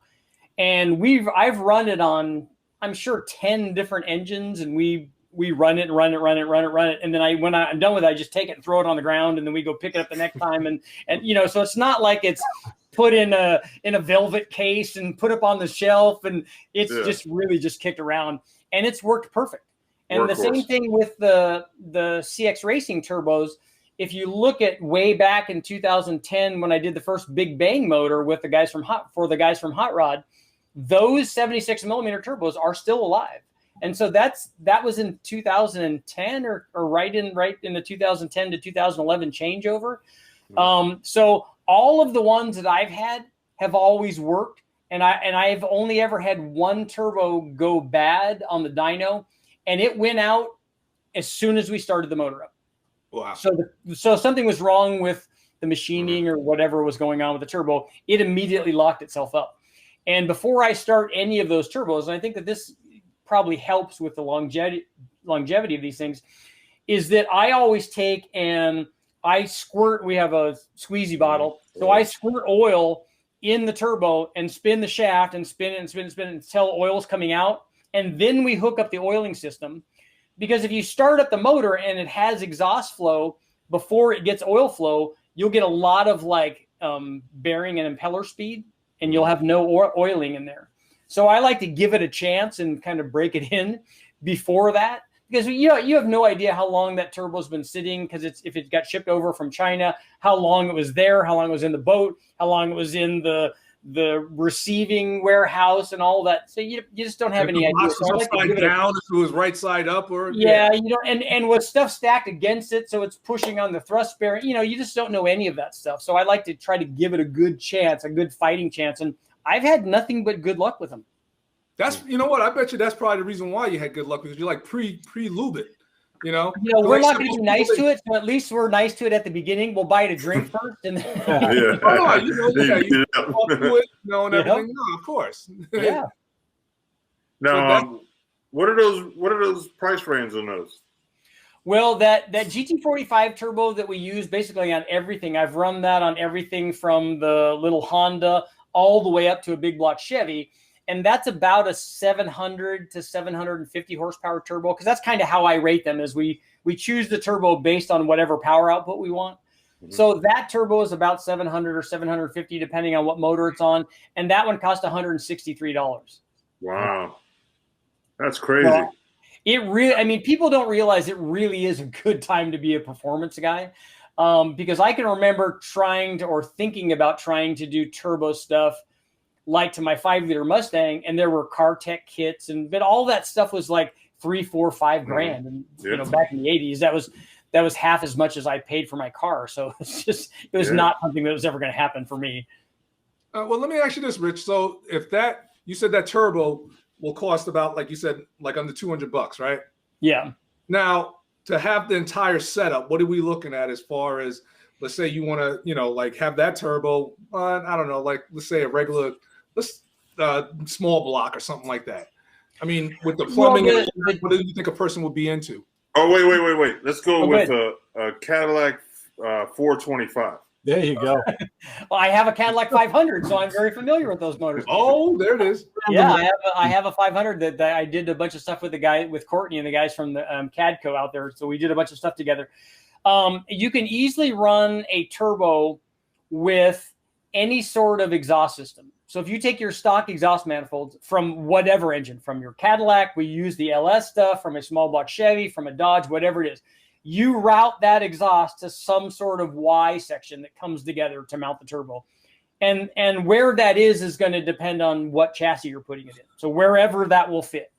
And I've run it on, I'm sure, 10 different engines, and we run it. And then when I'm done with it, I just take it and throw it on the ground, and then we go pick it up the next time. And so it's not like it's put in a velvet case and put up on the shelf, and it's just really just kicked around, and it's worked perfect. And the same thing with the CX Racing turbos. If you look at way back in 2010 when I did the first Big Bang motor with the guys from Hot Rod, those 76 millimeter turbos are still alive. And so that was in 2010 or right in the 2010 to 2011 changeover. So all of the ones that I've had have always worked, and I've only ever had one turbo go bad on the dyno, and it went out as soon as we started the motor up. Wow. So something was wrong with the machining or whatever was going on with the turbo. It immediately locked itself up. And before I start any of those turbos, and I think that this probably helps with the longevity of these things, is that I always take and I squirt. We have a squeezy bottle, so I squirt oil in the turbo and spin the shaft and spin it until oil's coming out, and then we hook up the oiling system. Because if you start up the motor and it has exhaust flow before it gets oil flow, you'll get a lot of bearing and impeller speed, and you'll have no oiling in there. So I like to give it a chance and kind of break it in before that, because you have no idea how long that turbo's been sitting, because if it got shipped over from China, how long it was there, how long it was in the boat, how long it was in the receiving warehouse and all that. So you just don't have any idea. Box So was upside down, if it was right side up, or you know, and with stuff stacked against it, so it's pushing on the thrust bearing. You know, you just don't know any of that stuff. So I like to try to give it a good chance, a good fighting chance, and I've had nothing but good luck with them. That's, you know what, I bet you that's probably the reason why you had good luck, because you like pre-lube it. You know, we're not going to be nice to it, so at least we're nice to it at the beginning. We'll buy it a drink first, and then you know, and everything. No, of course. Yeah. Now, what are those price ranges on those? Well, that GT45 turbo that we use basically on everything. I've run that on everything from the little Honda all the way up to a big block Chevy. And that's about a 700 to 750 horsepower turbo, because that's kind of how I rate them, is we choose the turbo based on whatever power output we want. Mm-hmm. So that turbo is about 700 or 750, depending on what motor it's on. And that one cost $163. Wow. That's crazy. Well, it really, I mean, people don't realize it really is a good time to be a performance guy. Because I can remember thinking about trying to do turbo stuff like to my 5-liter Mustang, and there were car tech kits, but all that stuff was like $3, $4, $5 grand. And you know, back in the 80s, that was half as much as I paid for my car. So it was not something that was ever going to happen for me. Well, let me ask you this, Rich. So if you said that turbo will cost about, like you said, like under $200, right? Yeah. Now, to have the entire setup, what are we looking at as far as, let's say you want to, you know, like have that turbo on, I don't know, like let's say a regular, small block or something like that. I mean, with the plumbing, what do you think a person would be into? Oh, wait. Let's go with a Cadillac 425. There you go. Well, I have a Cadillac 500, so I'm very familiar with those motors. Oh, there it is. Yeah, I have a 500 that I did a bunch of stuff with Courtney and the guys from the Cadco out there. So we did a bunch of stuff together. You can easily run a turbo with any sort of exhaust system. So if you take your stock exhaust manifolds from whatever engine, from your Cadillac, we use the LS stuff, from a small block Chevy, from a Dodge, whatever it is, you route that exhaust to some sort of Y section that comes together to mount the turbo. And where that is going to depend on what chassis you're putting it in. So wherever that will fit.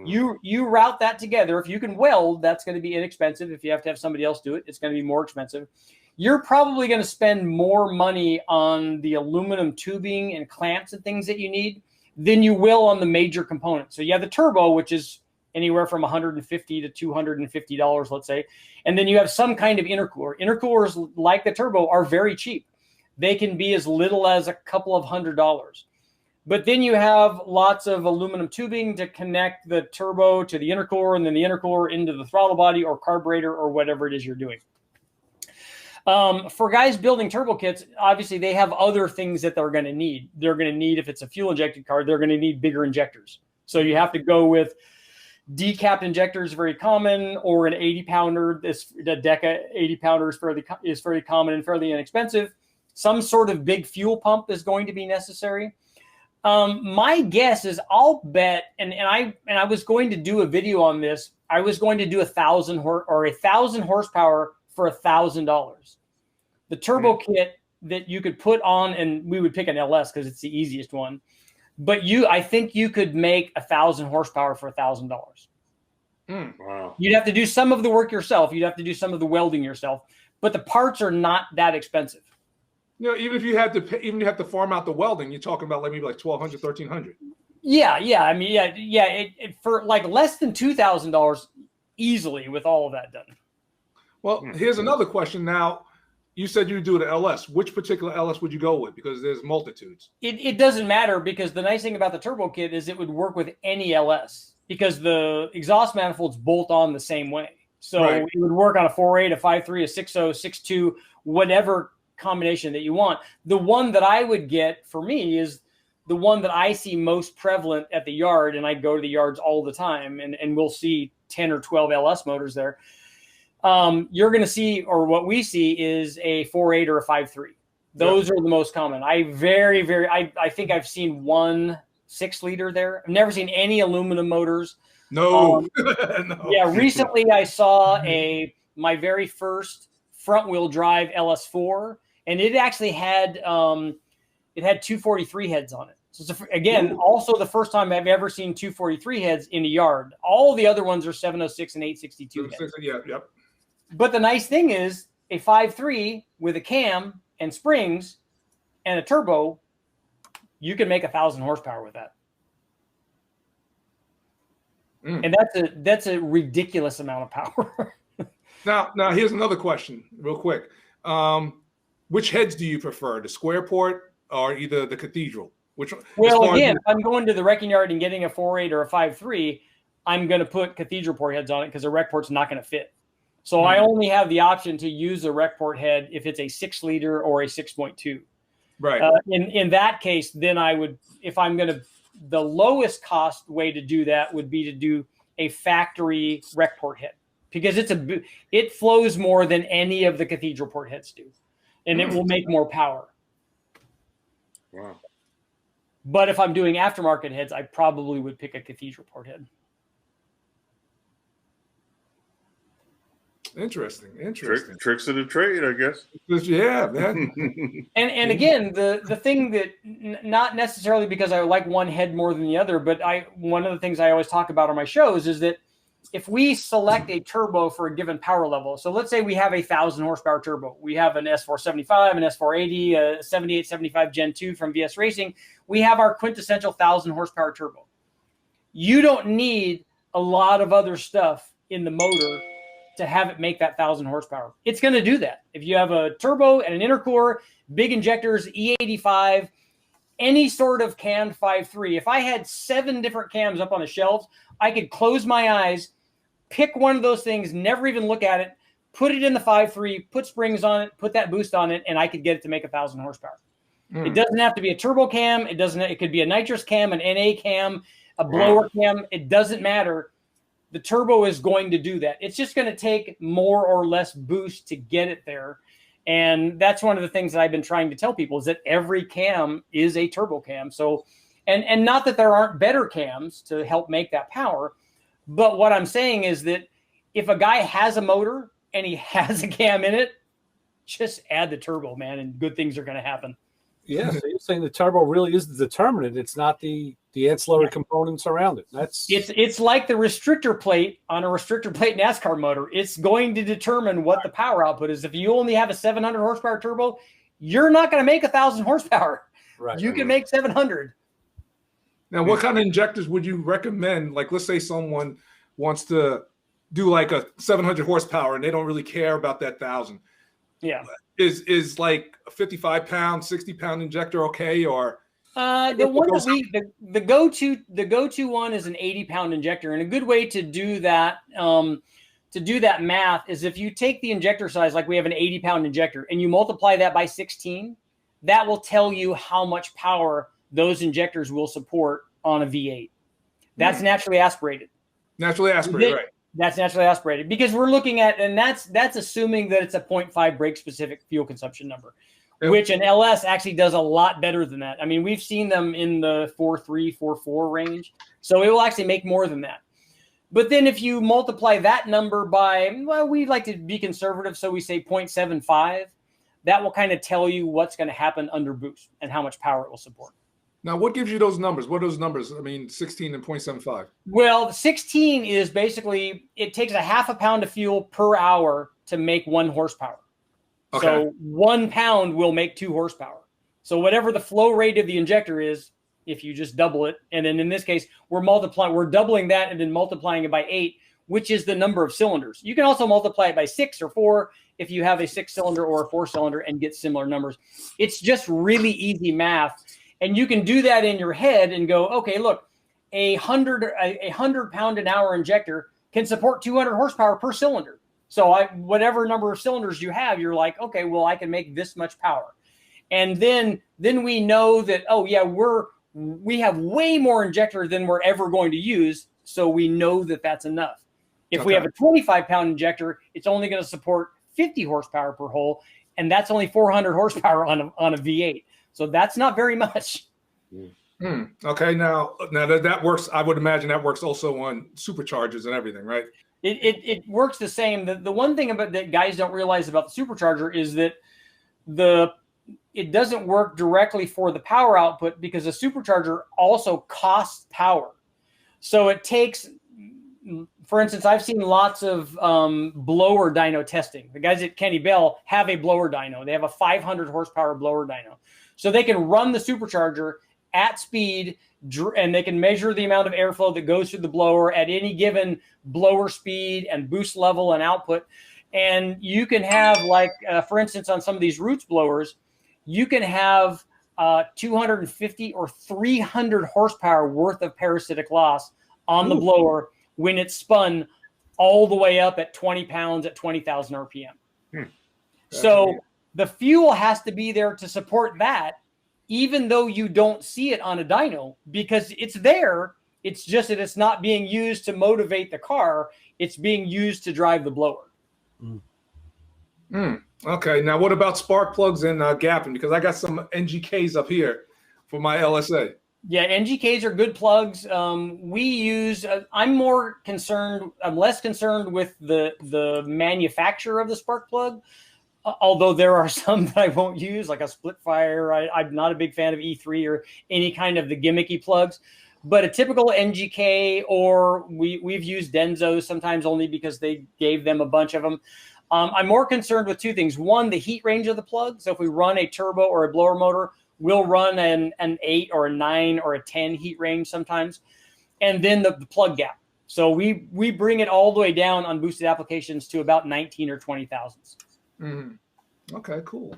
You route that together. If you can weld, that's going to be inexpensive. If you have to have somebody else do it, it's going to be more expensive. You're probably going to spend more money on the aluminum tubing and clamps and things that you need than you will on the major components. So you have the turbo, which is anywhere from $150 to $250, let's say. And then you have some kind of intercooler. Intercoolers, like the turbo, are very cheap. They can be as little as a couple of $100. But then you have lots of aluminum tubing to connect the turbo to the intercooler, and then the intercooler into the throttle body or carburetor or whatever it is you're doing. For guys building turbo kits, obviously they have other things that they're going to need. They're going to need, if it's a fuel injected car, they're going to need bigger injectors. So you have to go with decapped injectors, very common, or an 80-pounder. The Deca 80-pounder is fairly common and fairly inexpensive. Some sort of big fuel pump is going to be necessary. My guess is, I'll bet, and I was going to do a video on this. I was going to do 1,000 horsepower for $1,000. The turbo kit that you could put on, and we would pick an LS because it's the easiest one. But I think you could make 1,000 horsepower for $1,000. Wow. You'd have to do some of the work yourself. You'd have to do some of the welding yourself. But the parts are not that expensive. You know, even if you have to farm out the welding, you're talking about maybe like $1,200, $1,300. Yeah. I mean, yeah. It for like less than $2,000 easily with all of that done. Well, here's another question. Now, you said you do the LS. Which particular LS would you go with? Because there's multitudes. It doesn't matter, because the nice thing about the turbo kit is it would work with any LS, because the exhaust manifolds bolt on the same way. So It would work on a 4.8, a 5.3, a 6.0, 6.2, whatever combination that you want. The one that I would get for me is the one that I see most prevalent at the yard, and I go to the yards all the time, and we'll see 10 or 12 LS motors there. You're going to see, or what we see, is a 4.8 or a 5.3. Those are the most common. I think I've seen one 6-liter there. I've never seen any aluminum motors. No. No. Yeah, recently I saw my very first front wheel drive LS4, and it actually had 243 heads on it. So it's also the first time I've ever seen 243 heads in a yard. All the other ones are 706 and 862 heads. Yeah, yep. But the nice thing is a 5.3 with a cam and springs and a turbo, you can make 1,000 horsepower with that. And that's a ridiculous amount of power. Now here's another question, real quick. Which heads do you prefer, the square port or either the cathedral? Well, again, if I'm going to the wrecking yard and getting a 4.8 or a 5.3, I'm going to put cathedral port heads on it because the rec port's not going to fit. So I only have the option to use a rec port head if it's a 6-liter or a 6.2. Right. In that case, then I would, if I'm going to, the lowest cost way to do that would be to do a factory rec port head because it flows more than any of the cathedral port heads do, and it will make more power. Wow. But if I'm doing aftermarket heads, I probably would pick a cathedral port head. Interesting. Tricks of the trade, I guess. Yeah, man. and again, the thing that not necessarily because I like one head more than the other, but one of the things I always talk about on my shows is that if we select a turbo for a given power level, so let's say we have a 1,000 horsepower turbo, we have an S475, an S480, a 7875 Gen 2 from VS Racing, we have our quintessential 1,000 horsepower turbo. You don't need a lot of other stuff in the motor to have it make that 1,000 horsepower. It's going to do that. If you have a turbo and an intercooler, big injectors, E85, any sort of cammed 5.3, if I had 7 different cams up on the shelves, I could close my eyes, pick one of those things, never even look at it, put it in the 5.3, put springs on it, put that boost on it, and I could get it to make 1,000 horsepower. It doesn't have to be a turbo cam. It could be a nitrous cam, an NA cam, a blower cam. It doesn't matter. The turbo is going to do that. It's just going to take more or less boost to get it there. And that's one of the things that I've been trying to tell people is that every cam is a turbo cam. So, and not that there aren't better cams to help make that power. But what I'm saying is that if a guy has a motor and he has a cam in it, just add the turbo, man, and good things are going to happen. Yeah, so you're saying the turbo really is the determinant. It's not the ancillary components around it. It's like the restrictor plate on a restrictor plate NASCAR motor. It's going to determine what the power output is. If you only have a 700 horsepower turbo, you're not going to make 1,000 horsepower. Right. You can make 700. Now, what kind of injectors would you recommend? Like, let's say someone wants to do like a 700 horsepower and they don't really care about that 1,000. Yeah. Is like a 55-pound, 60-pound injector okay? Or the go-to one is an 80-pound injector, and a good way to do that math is if you take the injector size, like we have an 80-pound injector, and you multiply that by 16, that will tell you how much power those injectors will support on a V8. That's naturally aspirated. Naturally aspirated, right? That's naturally aspirated because we're looking at, and that's assuming that it's a 0.5 brake specific fuel consumption number, which an LS actually does a lot better than that. I mean, we've seen them in the 4.3, 4.4 range, so it will actually make more than that. But then if you multiply that number by, well, we like to be conservative, so we say 0.75, that will kind of tell you what's going to happen under boost and how much power it will support. Now, what gives you those numbers? What are those numbers? I mean, 16 and 0.75. Well, 16 is basically, it takes a half a pound of fuel per hour to make 1 horsepower. Okay. So 1 pound will make 2 horsepower. So whatever the flow rate of the injector is, if you just double it, and then in this case, we're doubling that and then multiplying it by 8, which is the number of cylinders. You can also multiply it by 6 or 4 if you have a 6-cylinder or a 4-cylinder and get similar numbers. It's just really easy math. And you can do that in your head and go, okay, look, a 100 pound an hour injector can support 200 horsepower per cylinder. So whatever number of cylinders you have, you're like, okay, well, I can make this much power. And then we know that, oh yeah, we have way more injector than we're ever going to use. So we know that that's enough. If we have a 25 pound injector, it's only going to support 50 horsepower per hole. And that's only 400 horsepower on a V8. So that's not very much. Okay, now that works. I would imagine that works also on superchargers and everything, right? It works the same. The one thing about that guys don't realize about the supercharger is that it doesn't work directly for the power output because a supercharger also costs power. So it takes, for instance, I've seen lots of blower dyno testing. The guys at Kenny Bell have a blower dyno. They have a 500 horsepower blower dyno. So they can run the supercharger at speed, and they can measure the amount of airflow that goes through the blower at any given blower speed and boost level and output. And you can have, like, for instance, on some of these Roots blowers, you can have 250 or 300 horsepower worth of parasitic loss on the blower when it's spun all the way up at 20 pounds at 20,000 RPM. So the fuel has to be there to support that, even though you don't see it on a dyno, because it's there. It's just that it's not being used to motivate the car. It's being used to drive the blower. Okay. Now, what about spark plugs and gapping? Because I got some NGKs up here for my LSA. Yeah, NGKs are good plugs. We use. I'm less concerned with the manufacturer of the spark plug. Although there are some that I won't use, like a split fire. I'm not a big fan of E3 or any kind of the gimmicky plugs. But a typical NGK, or we've used Denzos sometimes only because they gave them a bunch of them. I'm more concerned with two things. One, the heat range of the plug. So if we run a turbo or a blower motor, we'll run an 8 or a 9 or a 10 heat range sometimes. And then the plug gap. So we bring it all the way down on boosted applications to about 19 or 20 thousandths. Okay, cool.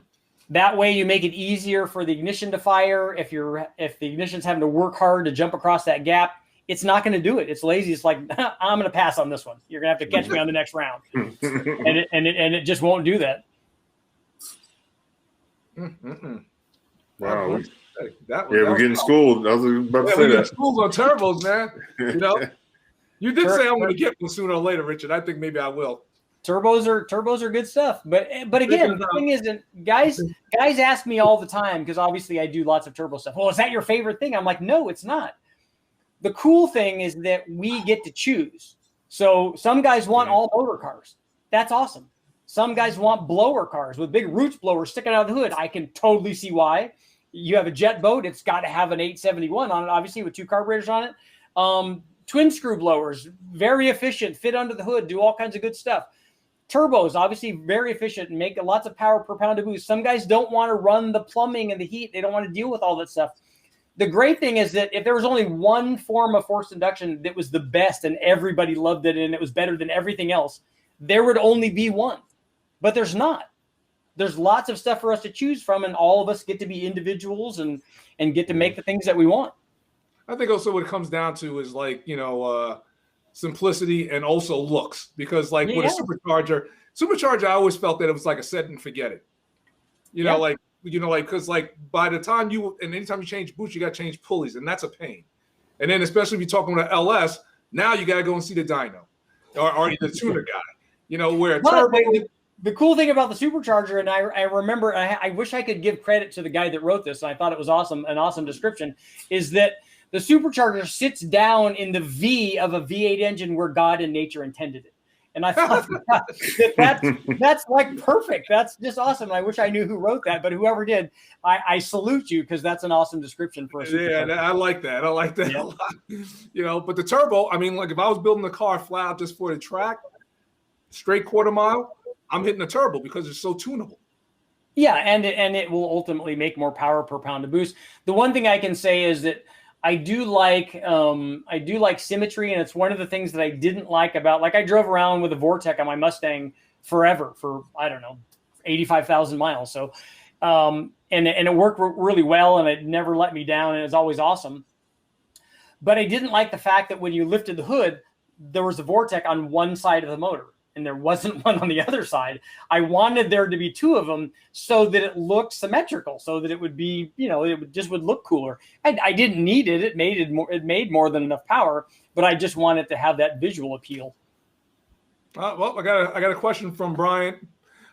That way you make it easier for the ignition to fire. If the ignition's having to work hard to jump across that gap, it's not going to do it. It's lazy. It's like, I'm going to pass on this one. You're going to have to catch me on the next round. and it just won't do that. Wow. We're getting schooled. I was about to say that. Schooled on turbos, man. You know, you did say I'm going to get one sooner or later, Richard. I think maybe I will. Turbos are good stuff. But again, the thing is that guys ask me all the time, because obviously I do lots of turbo stuff. Well, is that your favorite thing? I'm like, no, it's not. The cool thing is that we get to choose. So some guys want all motor cars. That's awesome. Some guys want blower cars with big Roots blowers sticking out of the hood. I can totally see why. You have a jet boat, it's got to have an 871 on it, obviously, with 2 carburetors on it. Twin screw blowers, very efficient, fit under the hood, do all kinds of good stuff. Turbos, obviously very efficient and make lots of power per pound of boost. Some guys don't want to run the plumbing and the heat. They don't want to deal with all that stuff. The great thing is that if there was only one form of forced induction that was the best and everybody loved it and it was better than everything else, there would only be one. But there's not. There's lots of stuff for us to choose from, and all of us get to be individuals and get to make the things that we want. I think also what it comes down to is, like, simplicity and also looks, because with a supercharger, I always felt that it was like a set and forget it. Because by the time anytime you change boost, you got to change pulleys, and that's a pain. And then especially if you're talking about LS, now you got to go and see the dyno or the tuner guy. Where a turbo. The cool thing about the supercharger, and I remember, I wish I could give credit to the guy that wrote this, and I thought it was awesome, an awesome description, is that the supercharger sits down in the V of a V8 engine where God and nature intended it. And I thought that's like perfect. That's just awesome. I wish I knew who wrote that, but whoever did, I salute you, because that's an awesome description for a supercharger. Yeah, I like that. I like that a lot. But the turbo, if I was building a car flat out just for the track, straight quarter mile, I'm hitting the turbo because it's so tunable. Yeah, and it will ultimately make more power per pound of boost. The one thing I can say is that I do like symmetry, and it's one of the things that I didn't like about, I drove around with a Vortec on my Mustang forever for 85,000 miles. So, and it worked really well, and it never let me down, and it was always awesome. But I didn't like the fact that when you lifted the hood, there was a Vortec on one side of the motor, and there wasn't one on the other side. I wanted there to be 2 of them so that it looked symmetrical, so that it would be, it would look cooler. I didn't need it. It made more than enough power, but I just wanted to have that visual appeal. Well, I got a question from Brian.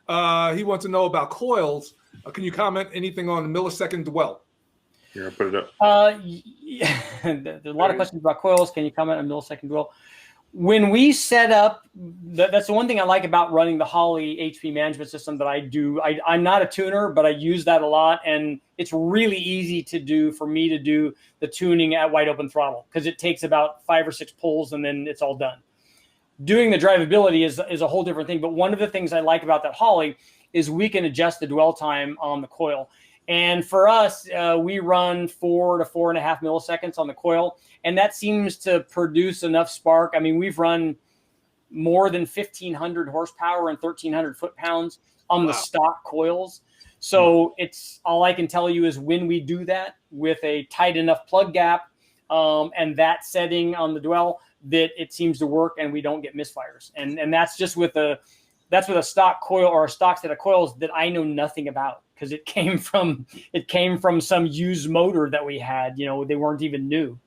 He wants to know about coils. Can you comment anything on the millisecond dwell? Yeah, put it up. There's a lot of questions about coils. Can you comment on millisecond dwell? When we set up, that's the one thing I like about running the Holley HP management system that I do. I'm not a tuner, but I use that a lot. And it's really easy to do for me to do the tuning at wide open throttle because it takes about 5 or 6 pulls and then it's all done. Doing the drivability is a whole different thing. But one of the things I like about that Holley is we can adjust the dwell time on the coil. And for us, we run 4 to 4.5 milliseconds on the coil, and that seems to produce enough spark. I mean, we've run more than 1,500 horsepower and 1,300 foot-pounds on the stock coils. So it's all I can tell you is when we do that with a tight enough plug gap and that setting on the dwell, that it seems to work and we don't get misfires. And that's just with a stock coil or a stock set of coils that I know nothing about because it came from some used motor that we had. You know, they weren't even new.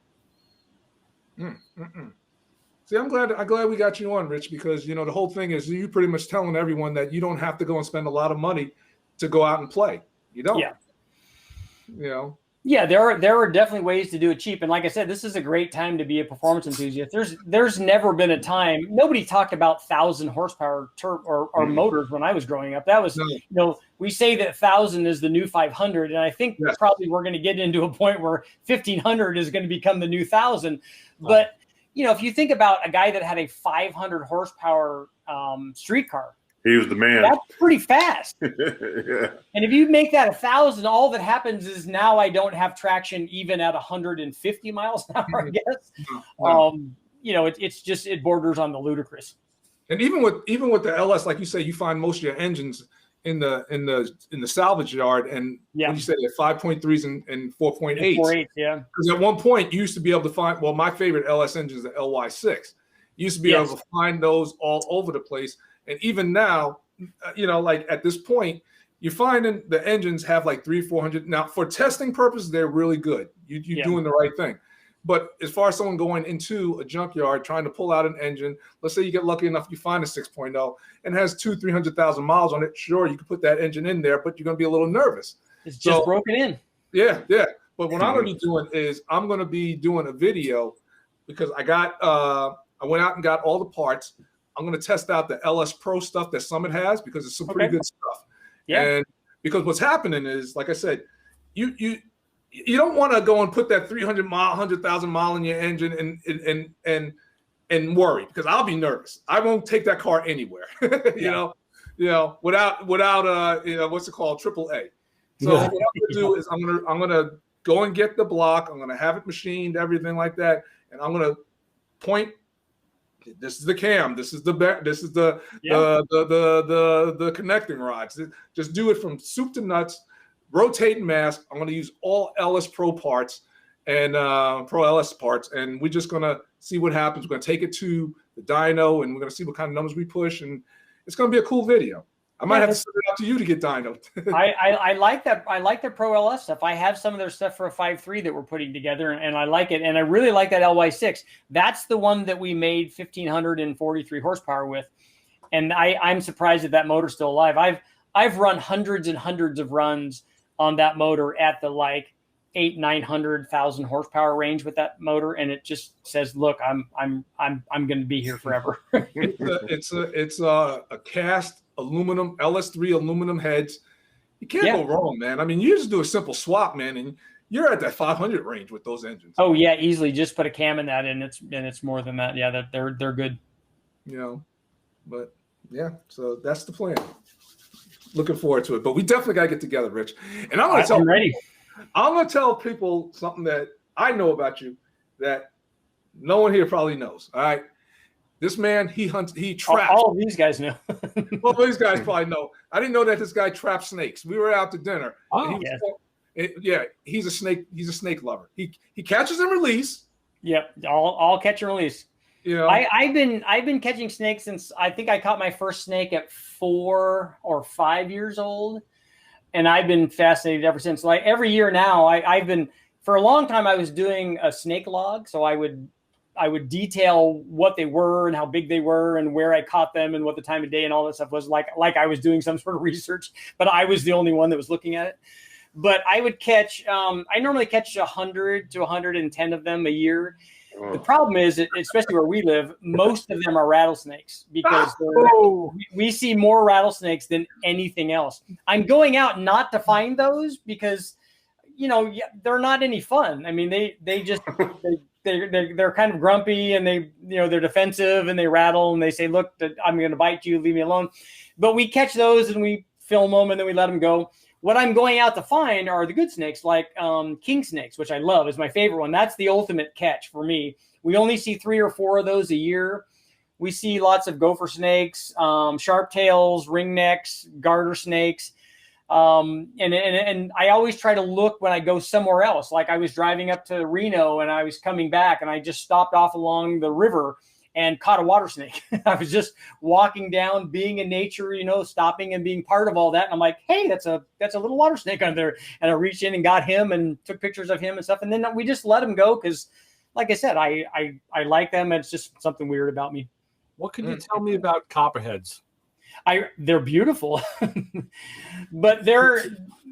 See, I'm glad we got you on, Rich, because, you know, the whole thing is you pretty much telling everyone that you don't have to go and spend a lot of money to go out and play. You don't. Yeah. You know. Yeah, there are definitely ways to do it cheap. And like I said, this is a great time to be a performance enthusiast. There's never been a time, nobody talked about 1,000 horsepower or motors when I was growing up. That was, you know, we say that 1,000 is the new 500. And I think probably we're going to get into a point where 1,500 is going to become the new 1,000. But, you know, if you think about a guy that had a 500 horsepower streetcar, he was the man. That's pretty fast. Yeah. And if you make that 1,000, all that happens is now I don't have traction even at 150 miles an hour, I guess. You know, it borders on the ludicrous. And even with the LS, like you say, you find most of your engines in the salvage yard, and when you say they're 5.3s and 4.8s. 4.8, yeah. Because at one point you used to be able to find. Well, my favorite LS engine is the LY6. You used to be able to find those all over the place. And even now, you know, like at this point, you're finding the engines have like 300-400. Now, for testing purposes, they're really good. You're doing the right thing. But as far as someone going into a junkyard trying to pull out an engine, let's say you get lucky enough, you find a 6.0 and has 200,000-300,000 miles on it. Sure, you can put that engine in there, but you're going to be a little nervous. It's just broken in. Yeah. But what I'm going to be doing is I'm going to be doing a video because I went out and got all the parts. I'm going to test out the LS Pro stuff that Summit has because it's some pretty good stuff. Yeah. And because what's happening is, like I said, you don't want to go and put that 100,000 mile in your engine and worry because I'll be nervous. I won't take that car anywhere. you know, without what's it called, AAA. So what I'm going to do is I'm going to go and get the block. I'm going to have it machined, everything like that, and I'm going to point. This is the cam. This is the connecting rods. Just do it from soup to nuts. Rotating mass. I'm going to use all LS Pro parts and Pro LS parts, and we're just going to see what happens. We're going to take it to the dyno, and we're going to see what kind of numbers we push, and it's going to be a cool video. I might have to send it out to you to get dynoed. I like that. I like the Pro LS stuff. I have some of their stuff for a 5.3 that we're putting together, and I like it. And I really like that LY6. That's the one that we made 1,543 horsepower with. And I'm surprised that motor's still alive. I've run hundreds and hundreds of runs on that motor at the like 800,000-900,000 horsepower range with that motor, and it just says, "Look, I'm going to be here forever." It's a cast aluminum LS3 aluminum heads. You can't go wrong, man. I mean, you just do a simple swap, man, and you're at that 500 range with those engines. Oh yeah, easily. Just put a cam in that, and it's more than that. Yeah, they're good. You know, but yeah, so that's the plan. Looking forward to it, but we definitely got to get together, Rich. And I'm going to tell people something that I know about you that no one here probably knows. All right. This man, he hunts, he traps. All of these guys know. Well, these guys probably know. I didn't know that this guy traps snakes. We were out to dinner. Oh, he's a snake. He's a snake lover. He catches and release. Yep, all catch and release. You know, I've been catching snakes since I think I caught my first snake at 4 or 5 years old, and I've been fascinated ever since. Like every year now, I've been for a long time. I was doing a snake log, so I would detail what they were and how big they were and where I caught them and what the time of day and all that stuff was like I was doing some sort of research, but I was the only one that was looking at it. But I would catch. I normally catch 100 to 110 of them a year. The problem is, especially where we live, most of them are rattlesnakes because we see more rattlesnakes than anything else. I'm going out not to find those because, they're not any fun. I mean, they just they're kind of grumpy and they're defensive and they rattle and they say, "Look, I'm going to bite you. Leave me alone." But we catch those and we film them and then we let them go. What I'm going out to find are the good snakes, like king snakes, which I love, is my favorite one. That's the ultimate catch for me. We only see 3 or 4 of those a year. We see lots of gopher snakes, sharp tails, ringnecks, garter snakes. And I always try to look when I go somewhere else. Like I was driving up to Reno and I was coming back and I just stopped off along the river and caught a water snake. I was just walking down, being in nature, stopping and being part of all that. And I'm like, hey, that's a little water snake on there. And I reached in and got him and took pictures of him and stuff. And then we just let him go because, like I said, I like them. And it's just something weird about me. What can you tell me about copperheads? They're beautiful, but they're.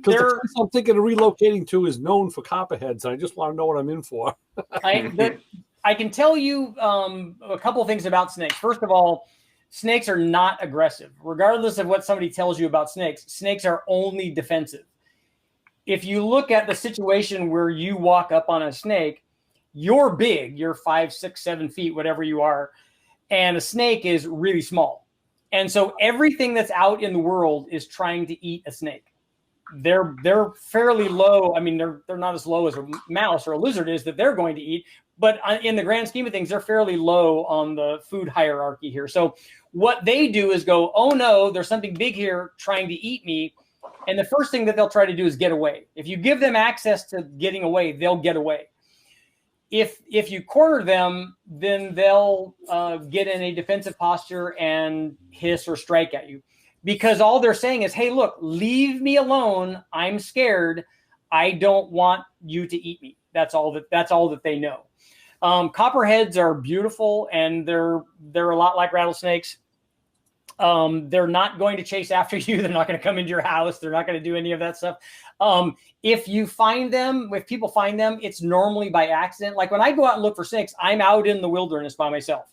The place I'm thinking of relocating to is known for copperheads. I just want to know what I'm in for. I can tell you a couple of things about snakes. First of all, snakes are not aggressive. Regardless of what somebody tells you about snakes, snakes are only defensive. If you look at the situation where you walk up on a snake, you're big, you're 5, 6, 7 feet, whatever you are, and a snake is really small. And so everything that's out in the world is trying to eat a snake. They're fairly low. I mean, they're not as low as a mouse or a lizard is that they're going to eat, but in the grand scheme of things, they're fairly low on the food hierarchy here. So what they do is go, oh no, there's something big here trying to eat me. And the first thing that they'll try to do is get away. If you give them access to getting away, they'll get away. If you corner them, then they'll get in a defensive posture and hiss or strike at you. Because all they're saying is, hey, look, leave me alone. I'm scared. I don't want you to eat me. That's all that they know. Copperheads are beautiful, and they're a lot like rattlesnakes. They're not going to chase after you. They're not going to come into your house. They're not going to do any of that stuff. If people find them, it's normally by accident. Like when I go out and look for snakes, I'm out in the wilderness by myself.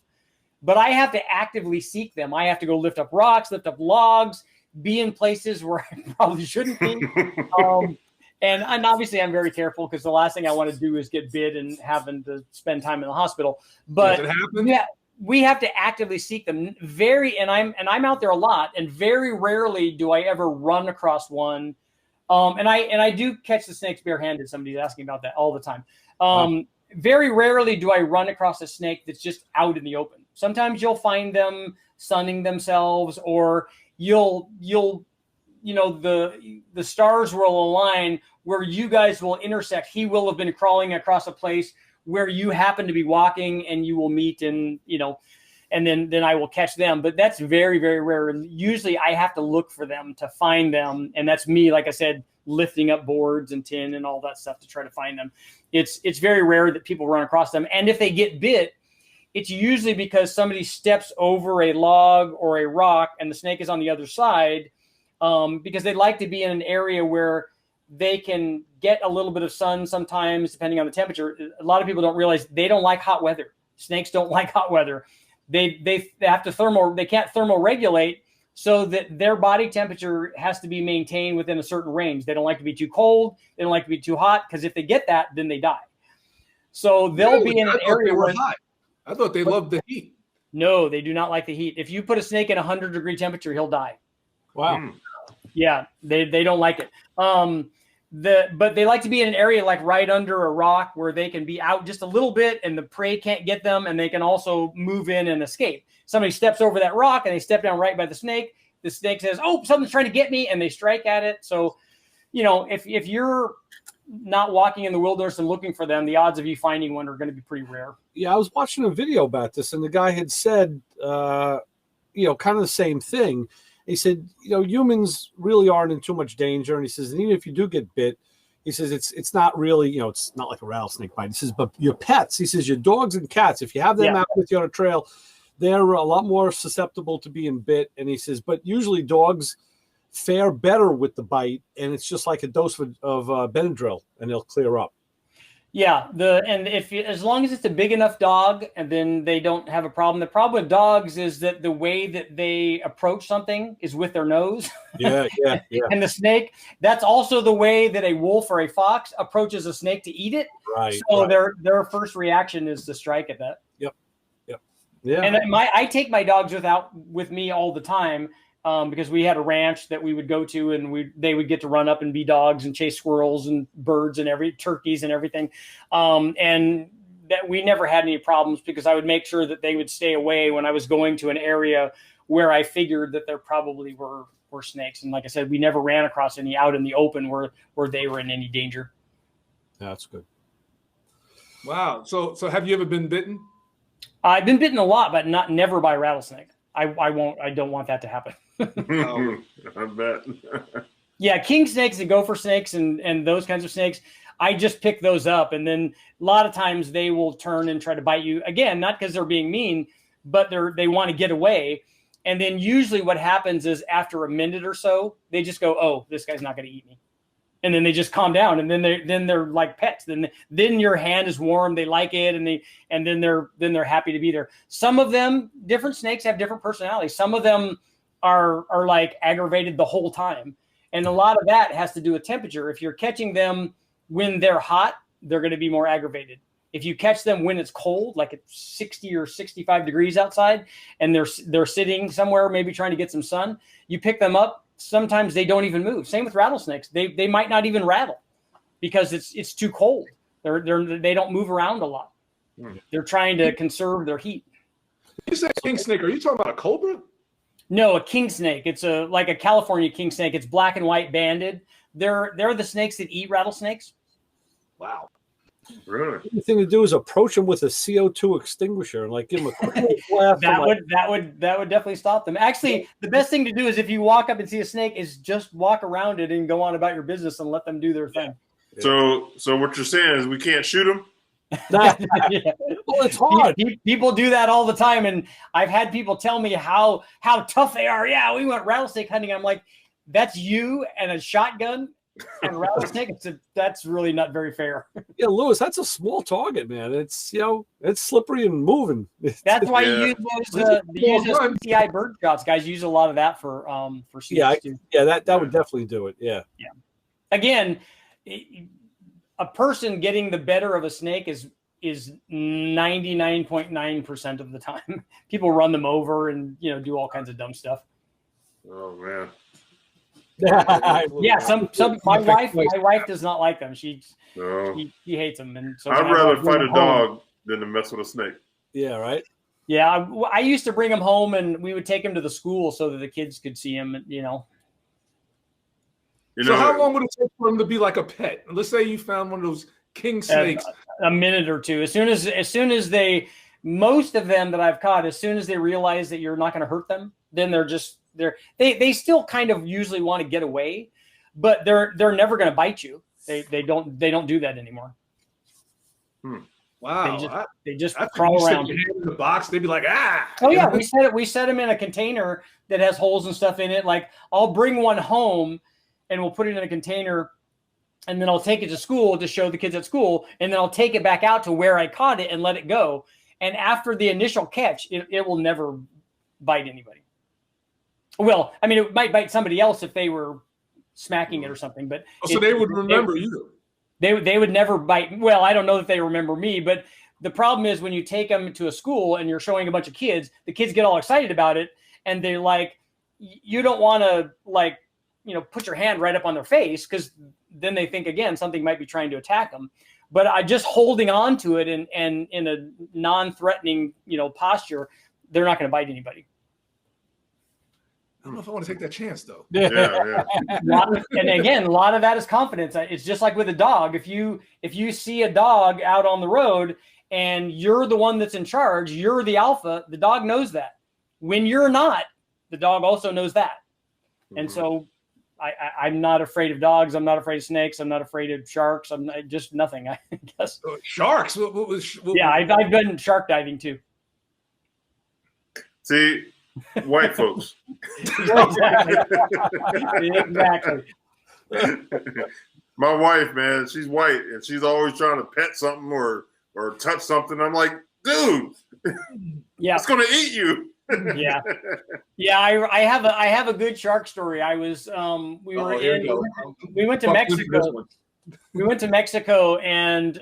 But I have to actively seek them. I have to go lift up rocks, lift up logs, be in places where I probably shouldn't be. And obviously I'm very careful because the last thing I want to do is get bit and having to spend time in the hospital. But yeah, we have to actively seek them. And I'm out there a lot, and very rarely do I ever run across one. And I do catch the snakes barehanded. Somebody's asking about that all the time. Very rarely do I run across a snake that's just out in the open. Sometimes you'll find them sunning themselves, or the stars will align where you guys will intersect. He will have been crawling across a place where you happen to be walking, and you will meet, and then I will catch them. But that's very, very rare. Usually I have to look for them to find them. And that's me, like I said, lifting up boards and tin and all that stuff to try to find them. It's very rare that people run across them. And if they get bit, it's usually because somebody steps over a log or a rock and the snake is on the other side, because they like to be in an area where they can get a little bit of sun sometimes, depending on the temperature. A lot of people don't realize they don't like hot weather. Snakes don't like hot weather. They have to they can't thermoregulate, so that their body temperature has to be maintained within a certain range. They don't like to be too cold. They don't like to be too hot, because if they get that, then they die. So they'll be in an area where hot. I thought they loved the heat. No, they do not like the heat. If you put a snake in 100-degree temperature, he'll die. Wow. Yeah, they don't like it. But they like to be in an area like right under a rock where they can be out just a little bit and the prey can't get them, and they can also move in and escape. Somebody steps over that rock and they step down right by the snake. The snake says, "Oh, something's trying to get me," and they strike at it. So, if you're not walking in the wilderness and looking for them, the odds of you finding one are going to be pretty rare. Yeah, I was watching a video about this, and the guy had said, kind of the same thing. He said, humans really aren't in too much danger. And he says, and even if you do get bit, he says, it's not really, it's not like a rattlesnake bite. He says, but your pets, he says, your dogs and cats, if you have them out with you on a trail, they're a lot more susceptible to being bit. And he says, but usually dogs, fare better with the bite, and it's just like a dose of Benadryl, and they'll clear up. Yeah, as long as it's a big enough dog, and then they don't have a problem. The problem with dogs is that the way that they approach something is with their nose. Yeah. And the snake, that's also the way that a wolf or a fox approaches a snake to eat it. Right. So their first reaction is to strike at that. Yep. Yeah. And I take my dogs with me all the time. Because we had a ranch that we would go to, and they would get to run up and be dogs and chase squirrels and birds and turkeys and everything. And that we never had any problems, because I would make sure that they would stay away when I was going to an area where I figured that there probably were snakes. And like I said, we never ran across any out in the open where they were in any danger. That's good. Wow. So have you ever been bitten? I've been bitten a lot, but never by a rattlesnake. I don't want that to happen. I bet. Yeah, king snakes and gopher snakes and those kinds of snakes, I just pick those up, and then a lot of times they will turn and try to bite you again, not because they're being mean, but they want to get away. And then usually what happens is after a minute or so, they just go, "Oh, this guy's not going to eat me," and then they just calm down, and then they're like pets. Then your hand is warm, they like it, and then they're happy to be there. Some of them, different snakes have different personalities. Some of them are like aggravated the whole time. And a lot of that has to do with temperature. If you're catching them when they're hot, they're going to be more aggravated. If you catch them when it's cold, like it's 60 or 65 degrees outside, and they're sitting somewhere, maybe trying to get some sun, you pick them up. Sometimes they don't even move. Same with rattlesnakes. They might not even rattle because it's too cold. They don't move around a lot. They're trying to conserve their heat. You say king snake? Are you talking about a cobra? No, a king snake. It's like a California king snake. It's black and white banded. They're the snakes that eat rattlesnakes. Wow. Really? The thing to do is approach them with a CO2 extinguisher and like give them a quick laugh. That would definitely stop them. Actually, the best thing to do is if you walk up and see a snake, is just walk around it and go on about your business and let them do their thing. So what you're saying is we can't shoot them? Yeah. Well, it's hard. People do that all the time, and I've had people tell me how tough they are. Yeah, we went rattlesnake hunting. I'm like, that's you and a shotgun and a rattlesnake. That's really not very fair. Yeah, Lewis, that's a small target, man. It's it's slippery and moving. That's why you use those CTI bird shots. Guys use a lot of that for snakes too. Yeah, that would definitely do it. Yeah. Again, a person getting the better of a snake is 99.9% of the time. People run them over and do all kinds of dumb stuff. Oh man. Yeah, some my wife does not like them. She hates them, and so I'd rather fight a dog than to mess with a snake. Yeah, right. Yeah, I used to bring them home, and we would take them to the school so that the kids could see them. So how long would it take for them to be like a pet? Let's say you found one of those king snakes. A minute or two. As soon as most of them that I've caught, as soon as they realize that you're not going to hurt them, then they still kind of usually want to get away, but they're never going to bite you. They don't do that anymore. Wow. They just crawl around in the box. They'd be like, ah. Oh yeah, we set them in a container that has holes and stuff in it. Like I'll bring one home and we'll put it in a container, and then I'll take it to school to show the kids at school, and then I'll take it back out to where I caught it and let it go. And after the initial catch, it will never bite anybody. Well, I mean, it might bite somebody else if they were smacking it or something, but so they would remember you. They would never bite. Well, I don't know that they remember me, but the problem is when you take them to a school and you're showing a bunch of kids, the kids get all excited about it, and they're like, you don't want to put your hand right up on their face, because then they think again something might be trying to attack them. But I just holding on to it and in a non-threatening posture, they're not going to bite anybody. I don't know if I want to take that chance though. Yeah. And again, a lot of that is confidence. It's just like with a dog. If you see a dog out on the road and you're the one that's in charge, you're the alpha, the dog knows that. When you're not, the dog also knows that. And so I'm not afraid of dogs. I'm not afraid of snakes. I'm not afraid of sharks. I'm just nothing, I guess. Sharks? I've been shark diving too. See, white folks. Exactly. Exactly. My wife, man, she's white and she's always trying to pet something or touch something. I'm like, dude, Yeah. it's gonna eat you. Yeah. Yeah, I have a good shark story. I was we went to Mexico. We went to Mexico and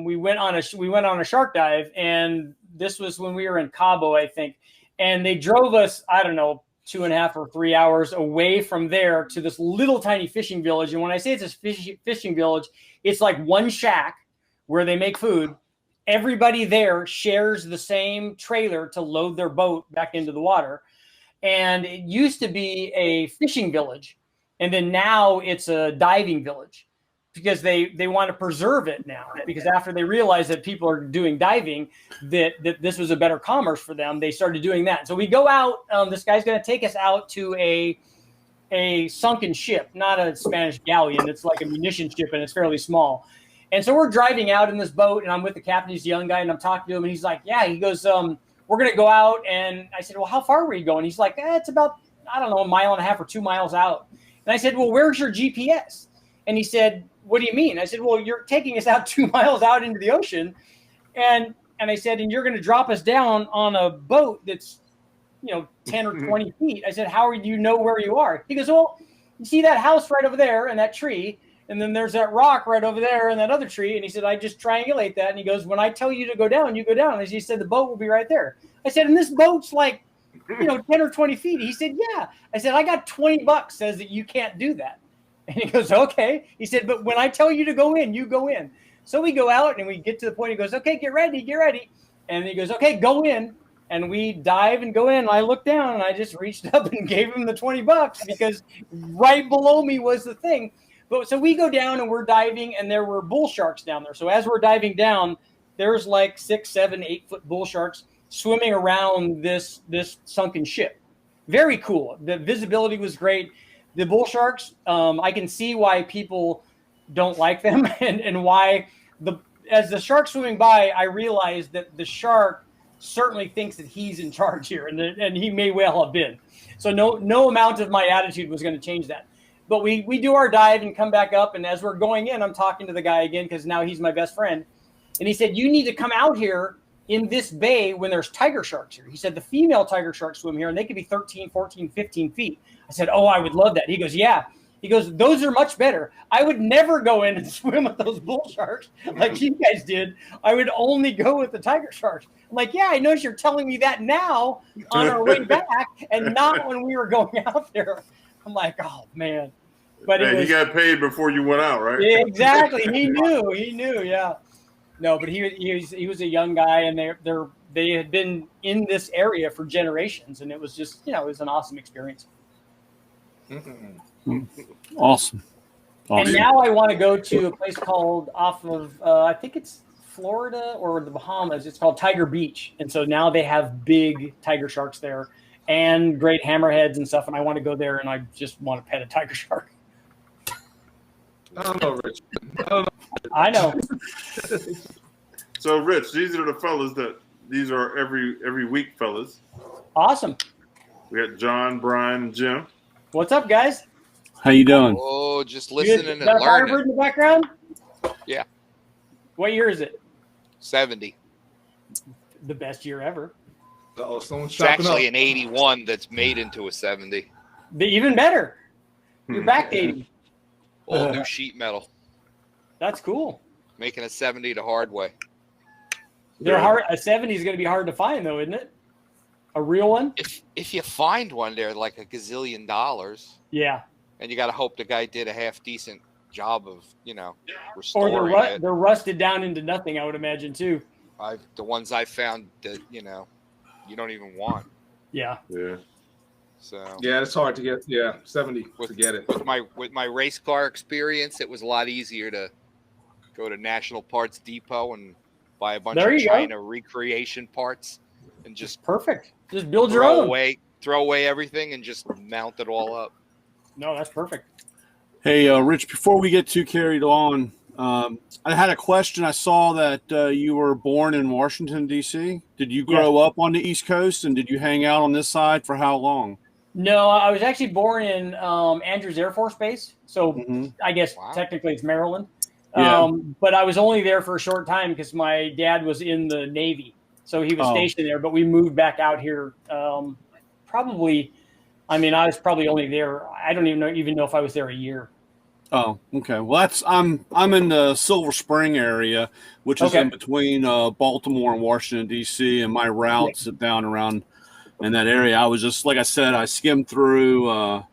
we went on a shark dive, and this was when we were in Cabo, I think. And they drove us, I don't know, 2.5 or 3 hours away from there to this little tiny fishing village. And when I say it's a fishing village, it's like one shack where they make food. Everybody there shares the same trailer to load their boat back into the water. And it used to be a fishing village, and then now it's a diving village, because they want to preserve it now, because after they realized that people are doing diving, that this was a better commerce for them, they started doing that. So we go out, this guy's going to take us out to a sunken ship, not a Spanish galleon. It's like a munition ship, and it's fairly small. And so we're driving out in this boat, and I'm with the captain. He's a young guy, and I'm talking to him, and he's like, yeah, he goes, we're going to go out. And I said, well, how far were you going? He's like, it's about, I don't know, 1.5 miles or 2 miles out. And I said, well, where's your GPS? And he said, what do you mean? I said, well, you're taking us out 2 miles out into the ocean. And I said, and you're going to drop us down on a boat that's, 10 or 20 feet. I said, how do you know where you are? He goes, well, you see that house right over there and that tree. And then there's that rock right over there and that other tree. And he said, I just triangulate that. And he goes, when I tell you to go down, you go down. And he said, the boat will be right there. I said, and this boat's like, 10 or 20 feet. He said, yeah. I said, I got $20 says that you can't do that. And he goes, okay. He said, but when I tell you to go in, you go in. So we go out and we get to the point. He goes, okay, get ready. And he goes, okay, go in. And we dive and go in. And I looked down and I just reached up and gave him the $20 because right below me was the thing. But so we go down and we're diving, and there were bull sharks down there. So as we're diving down, there's like 6, 7, 8 foot bull sharks swimming around this sunken ship. Very cool. The visibility was great. The bull sharks, I can see why people don't like them, and why as the shark swimming by, I realized that the shark certainly thinks that he's in charge here, and he may well have been. So no amount of my attitude was going to change that. But we do our dive and come back up, and as we're going in, I'm talking to the guy again because now he's my best friend. And he said, you need to come out here in this bay when there's tiger sharks here. He said the female tiger sharks swim here, and they could be 13, 14, 15 feet. I said, oh, I would love that. He goes, yeah. He goes, those are much better. I would never go in and swim with those bull sharks like you guys did. I would only go with the tiger sharks. I'm like, yeah, I notice you're telling me that now on our way back and not when we were going out there. I'm like, oh, man. But he got paid before you went out, right? Yeah, exactly. He knew, yeah. No, but he was a young guy, and they had been in this area for generations, and it was just, it was an awesome experience. Awesome. And now I want to go to a place called off of, I think it's Florida or the Bahamas. It's called Tiger Beach. And so now they have big tiger sharks there and great hammerheads and stuff. And I want to go there, and I just want to pet a tiger shark. I don't know, Rich. I know. So, Rich, these are the fellas these are every week fellas. Awesome. We got John, Brian, and Jim. What's up, guys? How you doing? Oh, just listening and learning. Firebird in the background? Yeah. What year is it? 70. The best year ever. Uh-oh, someone's It's chopping actually up. an 81 that's made into a 70. Even better. You're backdating. All new sheet metal. That's cool. Making a 70 the hard way. They're hard. A 70 is going to be hard to find, though, isn't it? A real one? If you find one, they're like $1 gazillion. Yeah. And you got to hope the guy did a half decent job of, Or restoring it. they're rusted down into nothing, I would imagine, too. The ones I found that, you don't even want. Yeah. Yeah. So Yeah, it's hard to get. Yeah, 70 to get it. With my race car experience, it was a lot easier to go to National Parts Depot and buy a bunch of China recreation parts and just perfect. Just build your own. Throw away everything and just mount it all up. No, that's perfect. Hey, Rich, before we get too carried on, I had a question. I saw that you were born in Washington, D.C. Did you grow up on the East Coast, and did you hang out on this side for how long? No, I was actually born in Andrews Air Force Base, so I guess technically it's Maryland. Yeah. But I was only there for a short time because my dad was in the Navy, so he was stationed there. But we moved back out here. Probably, I mean, I was probably only there. I don't even know if I was there a year. Oh, okay. Well, I'm in the Silver Spring area, which is in between Baltimore and Washington D.C. And my routes down around in that area. I was just, like I said, I skimmed through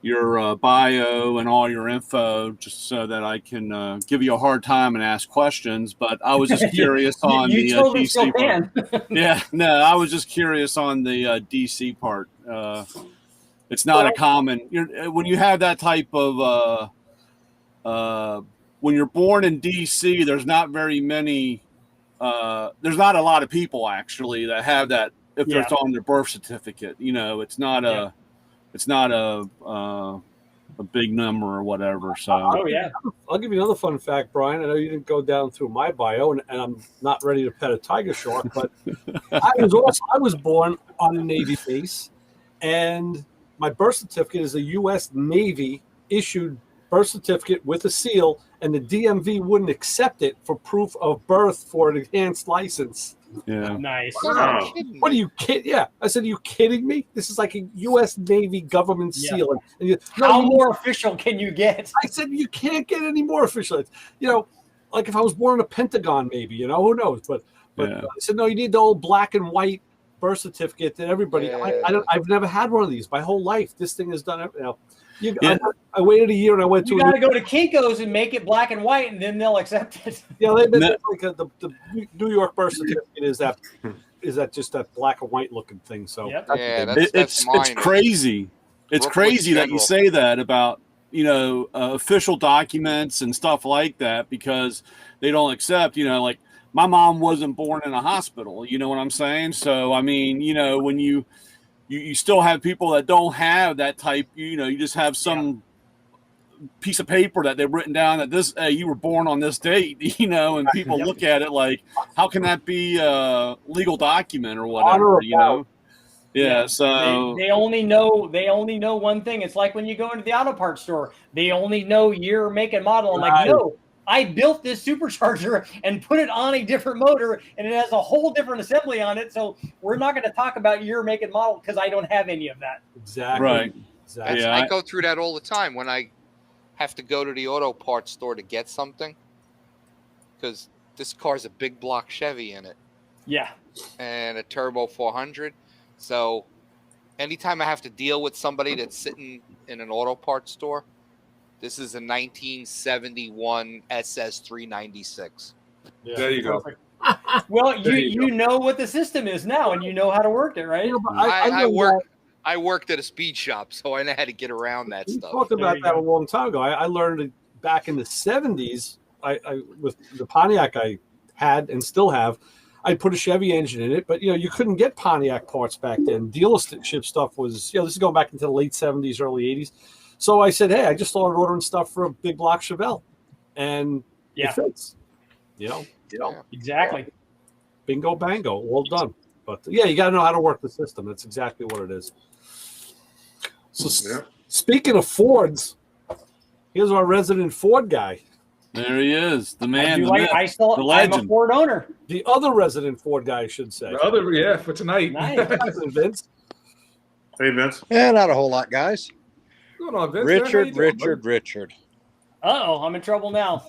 your bio and all your info just so that I can give you a hard time and ask questions. But I was just curious on you the totally DC still part. can. Yeah, no, I was just curious on the DC part. It's not a common when you have that type of when you're born in DC. There's not very many. There's not a lot of people actually that have that. If it's on their birth certificate, it's not a big number or whatever. So, I'll give you another fun fact, Brian. I know you didn't go down through my bio, and I'm not ready to pet a tiger shark, but I was born on a Navy base, and my birth certificate is a U.S. Navy issued birth certificate with a seal, and the DMV wouldn't accept it for proof of birth for an enhanced license. Yeah. Nice. Wow. What are you kidding? Yeah. I said, are you kidding me? This is like a U.S. Navy government seal. And how more official can you get? I said, you can't get any more official. Like if I was born in a Pentagon, maybe, who knows? But I said, no, you need the old black and white birth certificate that everybody. I've never had one of these my whole life. This thing has done it. I waited a year and I went to. You got to go to Kinko's and make it black and white, and then they'll accept it. Yeah, the New York birth certificate is that just that black and white looking thing. So it's crazy. It's crazy that you say that about official documents and stuff like that because they don't accept. Like my mom wasn't born in a hospital. You know what I'm saying? So I mean, when you still have people that don't have that type, you just have some piece of paper that they've written down that this, you were born on this date, and people look at it like, how can that be a legal document or whatever, Yeah. So they only know one thing. It's like when you go into the auto parts store, they only know year, make, and model. I'm like, no, I built this supercharger and put it on a different motor, and it has a whole different assembly on it. So we're not going to talk about year, make, and model because I don't have any of that. Exactly. Right. Exactly. I go through that all the time when I have to go to the auto parts store to get something because this car's a big block Chevy in it. Yeah. And a turbo 400. So anytime I have to deal with somebody that's sitting in an auto parts store, this is a 1971 SS 396. Yeah. There you go. Well, you know what the system is now, and you know how to work it, right? Yeah, I worked at a speed shop, so I know how to get around that stuff. We talked about that a long time ago. I learned it back in the 70s. I with the Pontiac I had and still have, I put a Chevy engine in it, but you couldn't get Pontiac parts back then. Dealership stuff was, this is going back into the late 70s, early 80s. So I said, hey, I just started ordering stuff for a big block Chevelle, and it fits. Exactly. Bingo, bango, all done. But you got to know how to work the system. That's exactly what it is. So speaking of Fords, here's our resident Ford guy. There he is, the man, the legend. I'm a Ford owner. The other resident Ford guy, I should say. The other, for tonight. Nice. Vince. Hey, Vince. Yeah, not a whole lot, guys. What's going on, Vince? Richard. Uh-oh, I'm in trouble now.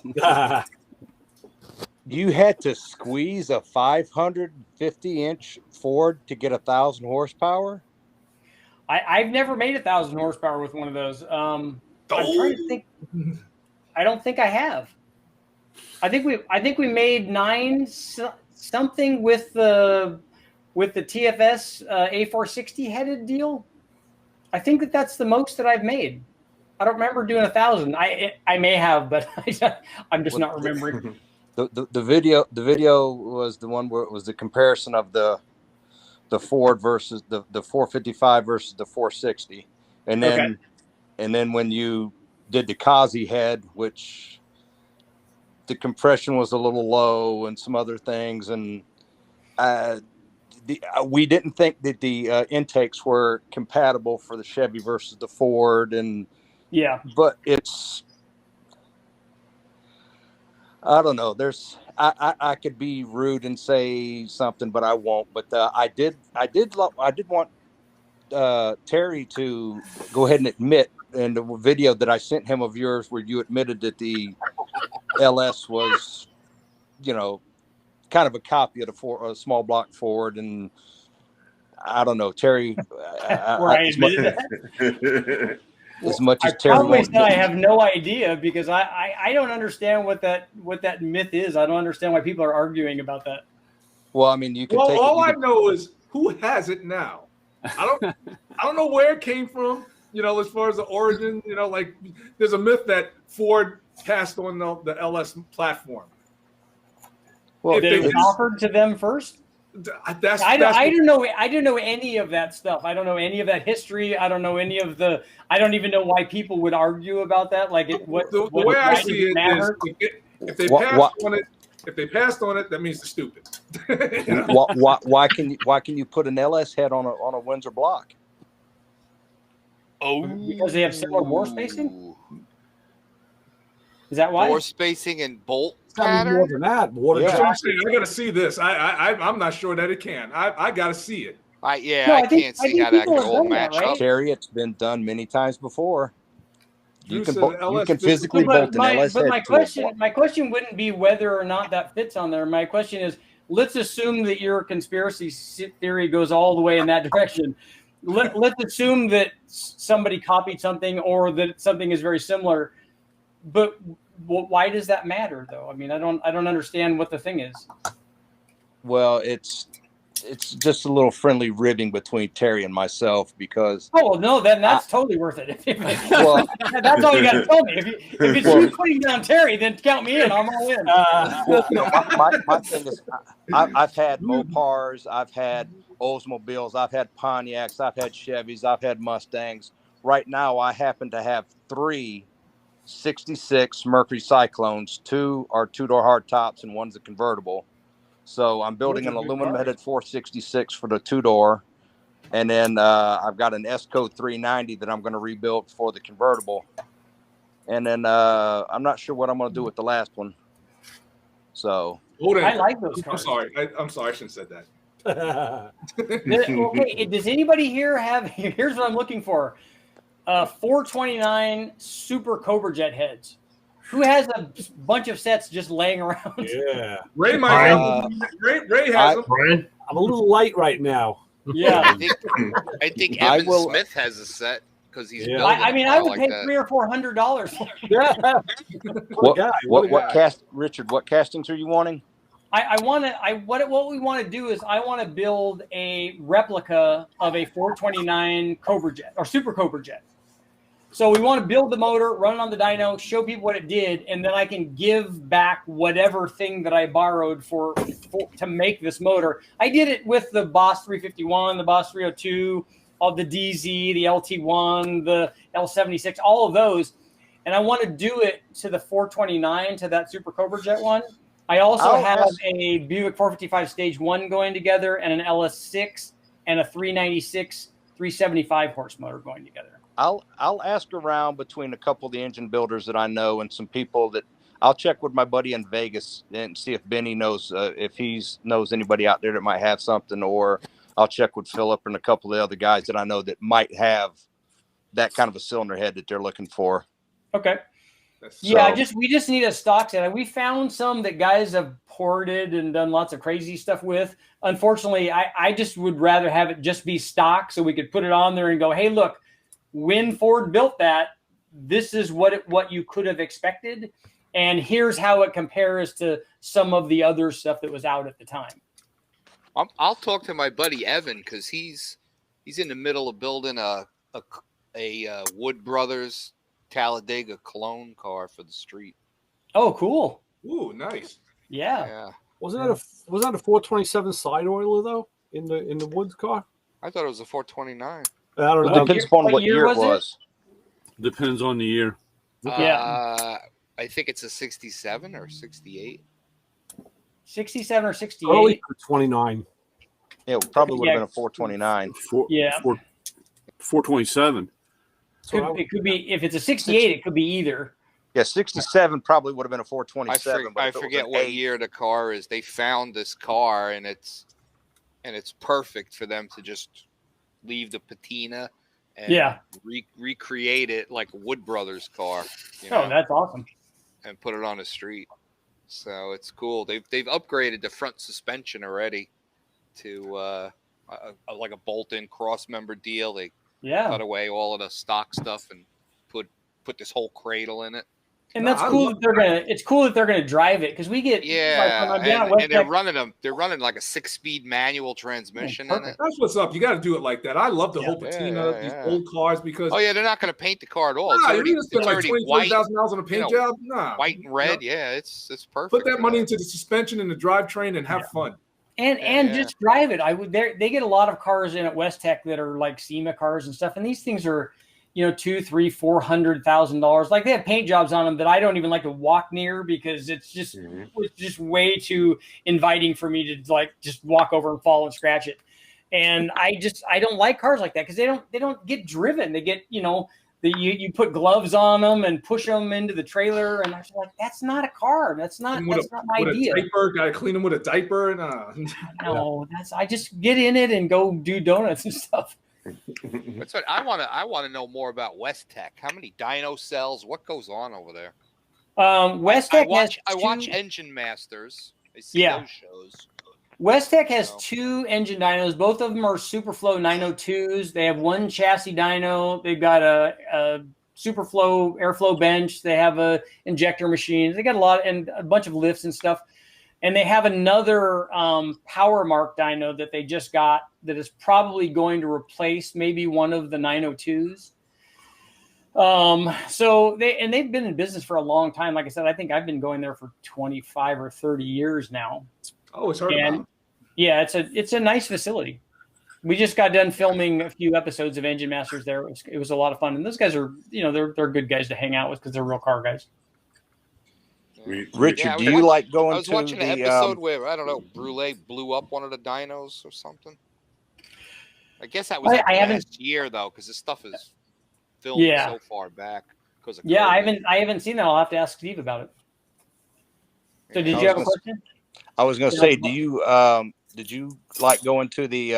You had to squeeze a 550-inch Ford to get 1,000 horsepower? I've never made 1,000 horsepower with one of those. I'm trying to think. I don't think I have. I think we made 9 something with the TFS A460 headed deal. I think that's the most that I've made. I don't remember doing 1,000. I may have, but I'm just not remembering. The video was the one where it was the comparison of the Ford versus the 455 versus the 460, and then when you did the Kazi head, which compression was a little low and some other things, and we didn't think that the intakes were compatible for the Chevy versus the Ford, and but it's, I don't know. I could be rude and say something, but I won't. But I did want Terry to go ahead and admit in the video that I sent him of yours, where you admitted that the LS was, kind of a copy of the small block Ford, and I don't know, Terry. As much as Terry probably said I have no idea, because I don't understand what that myth is. I don't understand why people are arguing about that. Well, I mean, you can. Well, take all I know is who has it now. I don't know where it came from. As far as the origin, like there's a myth that Ford passed on the LS platform. Well, if it was offered to them first. I don't know. I don't know any of that stuff. I don't know any of that history. I don't know any of the. I don't even know why people would argue about that. Like the way I see it is, if they passed on it, that means they're stupid. Why can you put an LS head on a Windsor block? Oh, because they have similar bore spacing. Is that why? Bore spacing and bolt pattern? More than that. I got to see this. I'm not sure that it can. I got to see it. I can't see how that could all match up. Terry, it's been done many times before. You can physically bolt an LS head. But my question wouldn't be whether or not that fits on there. My question is, let's assume that your conspiracy theory goes all the way in that direction. Let's assume that somebody copied something, or that something is very similar. But why does that matter, though? I mean, I don't understand what the thing is. Well, it's just a little friendly ribbing between Terry and myself, because. Oh no, then that's totally worth it. Well, that's all you got to tell me. If it's you putting down Terry, then count me in. I'm all in. My thing is, I've had Mopars, I've had Oldsmobiles, I've had Pontiacs, I've had Chevys, I've had Mustangs. Right now, I happen to have 3 '66 Mercury Cyclones. 2 are 2-door hardtops, and 1's a convertible. So I'm building an aluminum-headed 466 for the 2-door, and then I've got an S-Code 390 that I'm going to rebuild for the convertible. And then I'm not sure what I'm going to do with the last one. So I like those cars. I'm sorry. I shouldn't have said that. Okay, does anybody here have? Here's what I'm looking for: 429 Super Cobra Jet heads. Who has a bunch of sets just laying around? Yeah, Ray might have. Ray has them. Brian, I'm a little light right now. Yeah, I think Evan Smith has a set because he's. Yeah. I mean, I would pay $300 or $400. Yeah. Richard? What castings are you wanting? What we want to do is I want to build a replica of a 429 Cobra Jet or Super Cobra Jet. So we want to build the motor, run it on the dyno, show people what it did, and then I can give back whatever thing that I borrowed for to make this motor. I did it with the Boss 351, the Boss 302, all the DZ, the LT1, the L76, all of those. And I want to do it to the 429, to that Super Cobra Jet one. I also have a Buick 455 Stage 1 going together, and an LS6 and a 396 375 horse motor going together. I'll ask around between a couple of the engine builders that I know and some people that I'll check with my buddy in Vegas and see if Benny knows if he knows anybody out there that might have something, or I'll check with Philip and a couple of the other guys that I know that might have that kind of a cylinder head that they're looking for. Okay. Yeah, we just need a stock set. We found some that guys have ported and done lots of crazy stuff with. Unfortunately, I just would rather have it just be stock so we could put it on there and go, hey, look, when Ford built that, this is what you could have expected, and here's how it compares to some of the other stuff that was out at the time. I'll talk to my buddy Evan because he's in the middle of building a Wood Brothers Talladega Cologne car for the street. Oh, cool! Ooh, nice. Yeah. Wasn't that a 427 side oiler though in the Woods car? I thought it was a 429. I don't know. Depends upon what year it was. Depends on the year. Yeah. I think it's a 67 or 68. 67 or 68. Early 29. Yeah, it probably would have been a 429. Yeah. 427. It could be, if it's a 68, it could be either. Yeah, 67 probably would have been a 427. I forget what year the car is. They found this car, and it's perfect for them to just leave the patina and recreate it like a Wood Brothers car. Oh, that's awesome. And put it on the street. So it's cool. They've upgraded the front suspension already to like a bolt-in cross-member deal. They cut away all of the stock stuff and put this whole cradle in it. And that's cool that they're gonna. It's cool that they're gonna drive it, because we get and they're running like a 6-speed manual transmission in it. That's what's up. You got to do it like that. I love the whole patina, these old cars, because they're not going to paint the car at all. Nah, you're gonna spend like $20,000 on a paint job. Nah, white and red. Yeah, it's perfect. Put that money into the suspension and the drivetrain and have fun. And just drive it. They get a lot of cars in at West Tech that are like SEMA cars and stuff, and these things are, $200,000, $300,000. Like, they have paint jobs on them that I don't even like to walk near, because it's just way too inviting for me to like just walk over and fall and scratch it. And I don't like cars like that, because they don't get driven. They get, you put gloves on them and push them into the trailer, and I was like, that's not a car. That's not my idea. Got to clean them with a diaper. No, I just get in it and go do donuts and stuff. That's what I want to know more about West Tech. How many dyno cells? What goes on over there? West Tech I watch Engine Masters. I see those shows. West Tech has 2 engine dynos. Both of them are Superflow 902s. They have 1 chassis dyno. They've got a Superflow airflow bench. They have a injector machine. They got a bunch of lifts and stuff. And they have another Power Mark dyno that they just got that is probably going to replace maybe one of the 902s. So they've been in business for a long time. Like I said, I think I've been going there for 25 or 30 years now. Oh, it's hard. Yeah, it's a nice facility. We just got done filming a few episodes of Engine Masters there. It was a lot of fun. And those guys are, they're good guys to hang out with, because they're real car guys. Richard, do you like going to? I was watching an episode where, I don't know, Brule blew up one of the dynos or something. I guess that was last year, though, because this stuff is filmed so far back. I haven't seen that. I'll have to ask Steve about it. So did you have a question? I was going to say, did you like going to the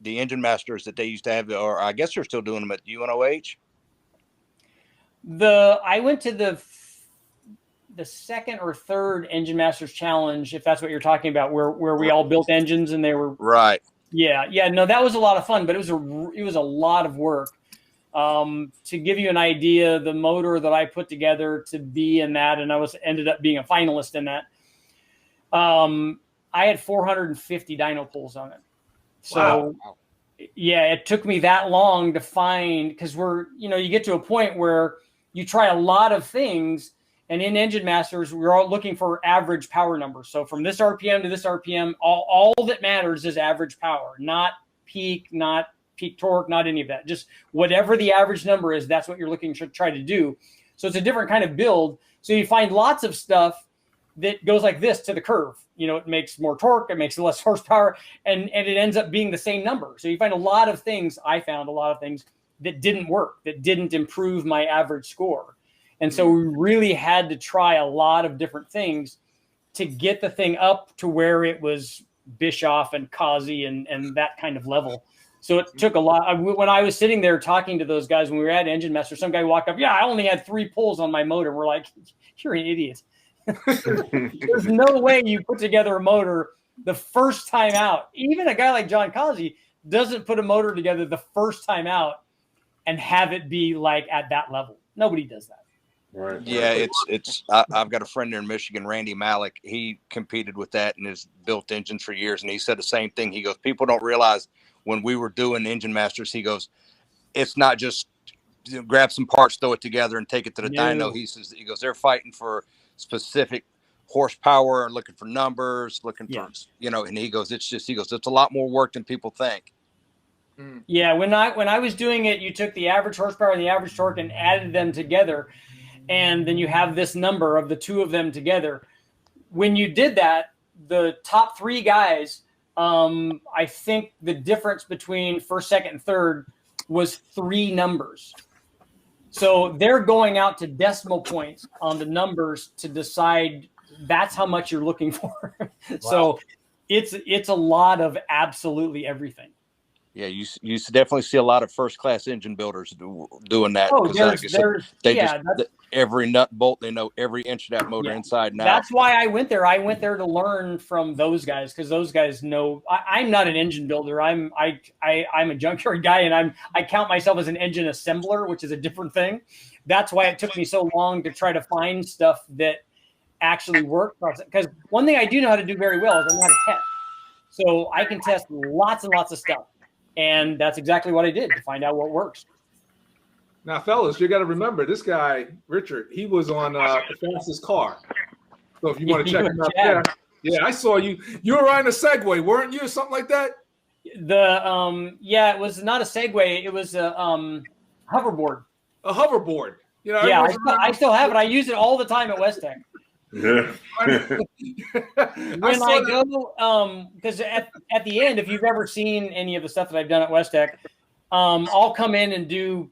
Engine Masters that they used to have, or I guess they're still doing them at UNOH? I went to the second or third Engine Masters Challenge, if that's what you're talking about, where we all built engines and they were right. Yeah. No, that was a lot of fun, but it was a lot of work. To give you an idea, the motor that I put together to be in that, and I ended up being a finalist in that. I had 450 dyno pulls on it. So it took me that long to find, because you get to a point where you try a lot of things. And in Engine Masters, we're all looking for average power numbers. So from this RPM to this RPM, all that matters is average power, not peak torque, not any of that. Just whatever the average number is, that's what you're looking to try to do. So it's a different kind of build. So you find lots of stuff that goes like this to the curve. It makes more torque, it makes less horsepower, and it ends up being the same number. So you find I found a lot of things that didn't work, that didn't improve my average score. And so we really had to try a lot of different things to get the thing up to where it was Bischoff and Kazi and that kind of level. So it took a lot. When I was sitting there talking to those guys when we were at Engine Master, some guy walked up, I only had 3 pulls on my motor. We're like, you're an idiot. There's no way you put together a motor the first time out. Even a guy like John Kazi doesn't put a motor together the first time out and have it be like at that level. Nobody does that. Right. Yeah, I've got a friend there in Michigan, Randy Malik. He competed with that and has built engines for years. And he said the same thing. He goes, people don't realize when we were doing Engine Masters, he goes, it's not just grab some parts, throw it together and take it to the dyno. He goes, they're fighting for specific horsepower, looking for numbers, looking for, and he goes, it's a lot more work than people think. Yeah. When I was doing it, you took the average horsepower and the average torque and added them together. and then you have this number of the two of them together. When you did that, the top 3 guys, I think the difference between first, second, and third was 3 numbers. So they're going out to decimal points on the numbers to decide that's how much you're looking for. Wow. So it's a lot of absolutely everything. Yeah, you definitely see a lot of first-class engine builders doing that. Oh, there's every nut and bolt, they know every inch of that motor inside and out. That's why I went there. I went there to learn from those guys, because those guys know. I'm not an engine builder. I'm a junkyard guy, and I count myself as an engine assembler, which is a different thing. That's why it took me so long to try to find stuff that actually worked. Because one thing I do know how to do very well is I know how to test. So I can test lots and lots of stuff. And that's exactly what I did to find out what works. Now, fellas, you got to remember this guy, Richard. He was on The Fastest Car. So if you want to check him out there, yeah, I saw you. You were riding a Segway, weren't you, or something like that? It was not a Segway. It was a hoverboard. A hoverboard. You know, yeah, I still have it. I use it all the time at West Tech. Yeah. When I go, because at the end, if you've ever seen any of the stuff that I've done at West Tech, I'll come in and do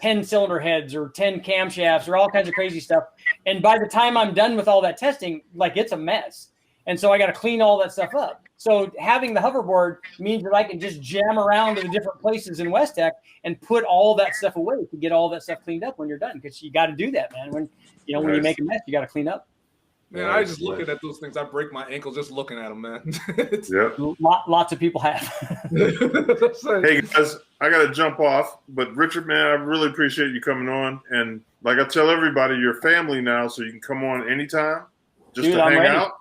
10 cylinder heads or 10 camshafts or all kinds of crazy stuff. And by the time I'm done with all that testing, like, it's a mess. And so I got to clean all that stuff up. So having the hoverboard means that I can just jam around to the different places in West Tech and put all that stuff away to get all that stuff cleaned up when you're done. Because you got to do that, man. When you make a mess, you got to clean up. Man, I just looking at those things. I break my ankle just looking at them, man. Yep. Lots of people have. Hey guys, I gotta jump off, but Richard, man, I really appreciate you coming on. And like I tell everybody, you're family now, so you can come on anytime, just to hang out.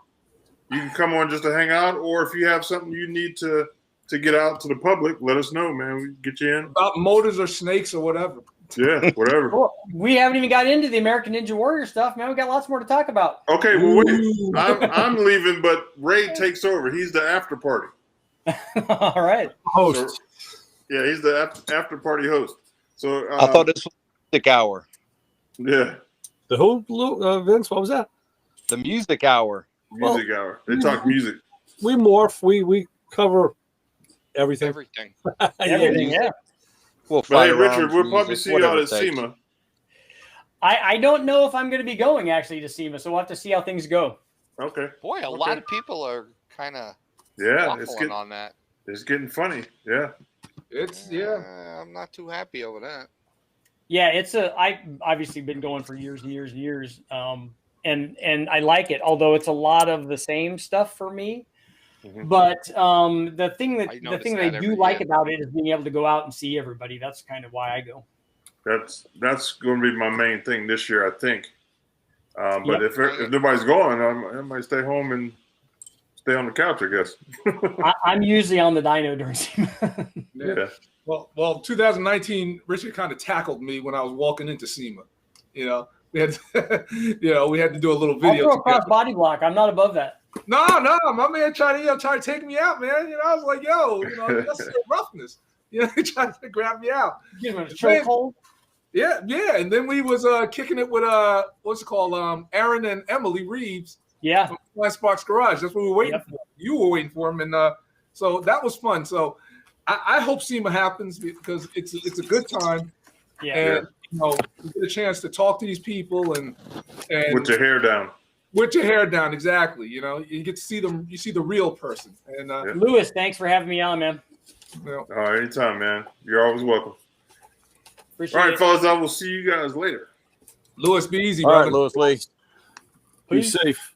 You can come on just to hang out, or if you have something you need to get out to the public, let us know, man. We can get you in. About motors or snakes or whatever. Yeah, whatever. Well, we haven't even got into the American Ninja Warrior stuff, man. We got lots more to talk about. Okay, well, wait. I'm leaving, but Ray takes over. He's the after party. All right. Host. So, yeah, he's the after party host. So I thought this was music hour. Yeah. The who, Vince? What was that? The music hour. Music hour. They talk music. We morph. We cover everything. Everything. Everything, yeah. But hey, Richard, we'll probably see you out at SEMA. I don't know if I'm going to be going actually to SEMA, so we'll have to see how things go. Okay. Boy, a lot of people are kind of waffling on that. It's getting funny. Yeah. I'm not too happy over that. Yeah, I've obviously been going for years and years and years, and I like it. Although it's a lot of the same stuff for me. Mm-hmm. But the thing that I do like about it is being able to go out and see everybody. That's kind of why I go. That's going to be my main thing this year, I think. But if nobody's going, I might stay home and stay on the couch, I guess. I'm usually on the dyno during SEMA. Yeah. Well, 2019, Richard kind of tackled me when I was walking into SEMA. You know, we had to do a little video. I'll throw a cross body block. I'm not above that. No, my man tried to take me out, man. You know, I was like, that's roughness. You know, he tried to grab me out. Give him a chokehold. Yeah, and then we was kicking it with what's it called? Aaron and Emily Reeves. Yeah. From Fly Sparks Garage. That's what we were waiting for. You were waiting for him, and so that was fun. So I hope SEMA happens because it's a good time. Yeah. And you get a chance to talk to these people and with your hair down. With your hair down, exactly. You know, you get to see them. You see the real person. And Lewis, thanks for having me on, man. Anytime, man. You're always welcome. Appreciate all right, it. fellas. I will see you guys later. Lewis, be easy, all brother. Right, Lewis Lee. Be safe.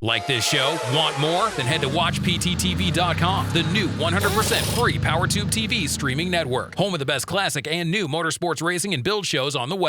Like this show? Want more? Then head to WatchPTTV.com, the new 100% free PowerTube TV streaming network. Home of the best classic and new motorsports racing and build shows on the web.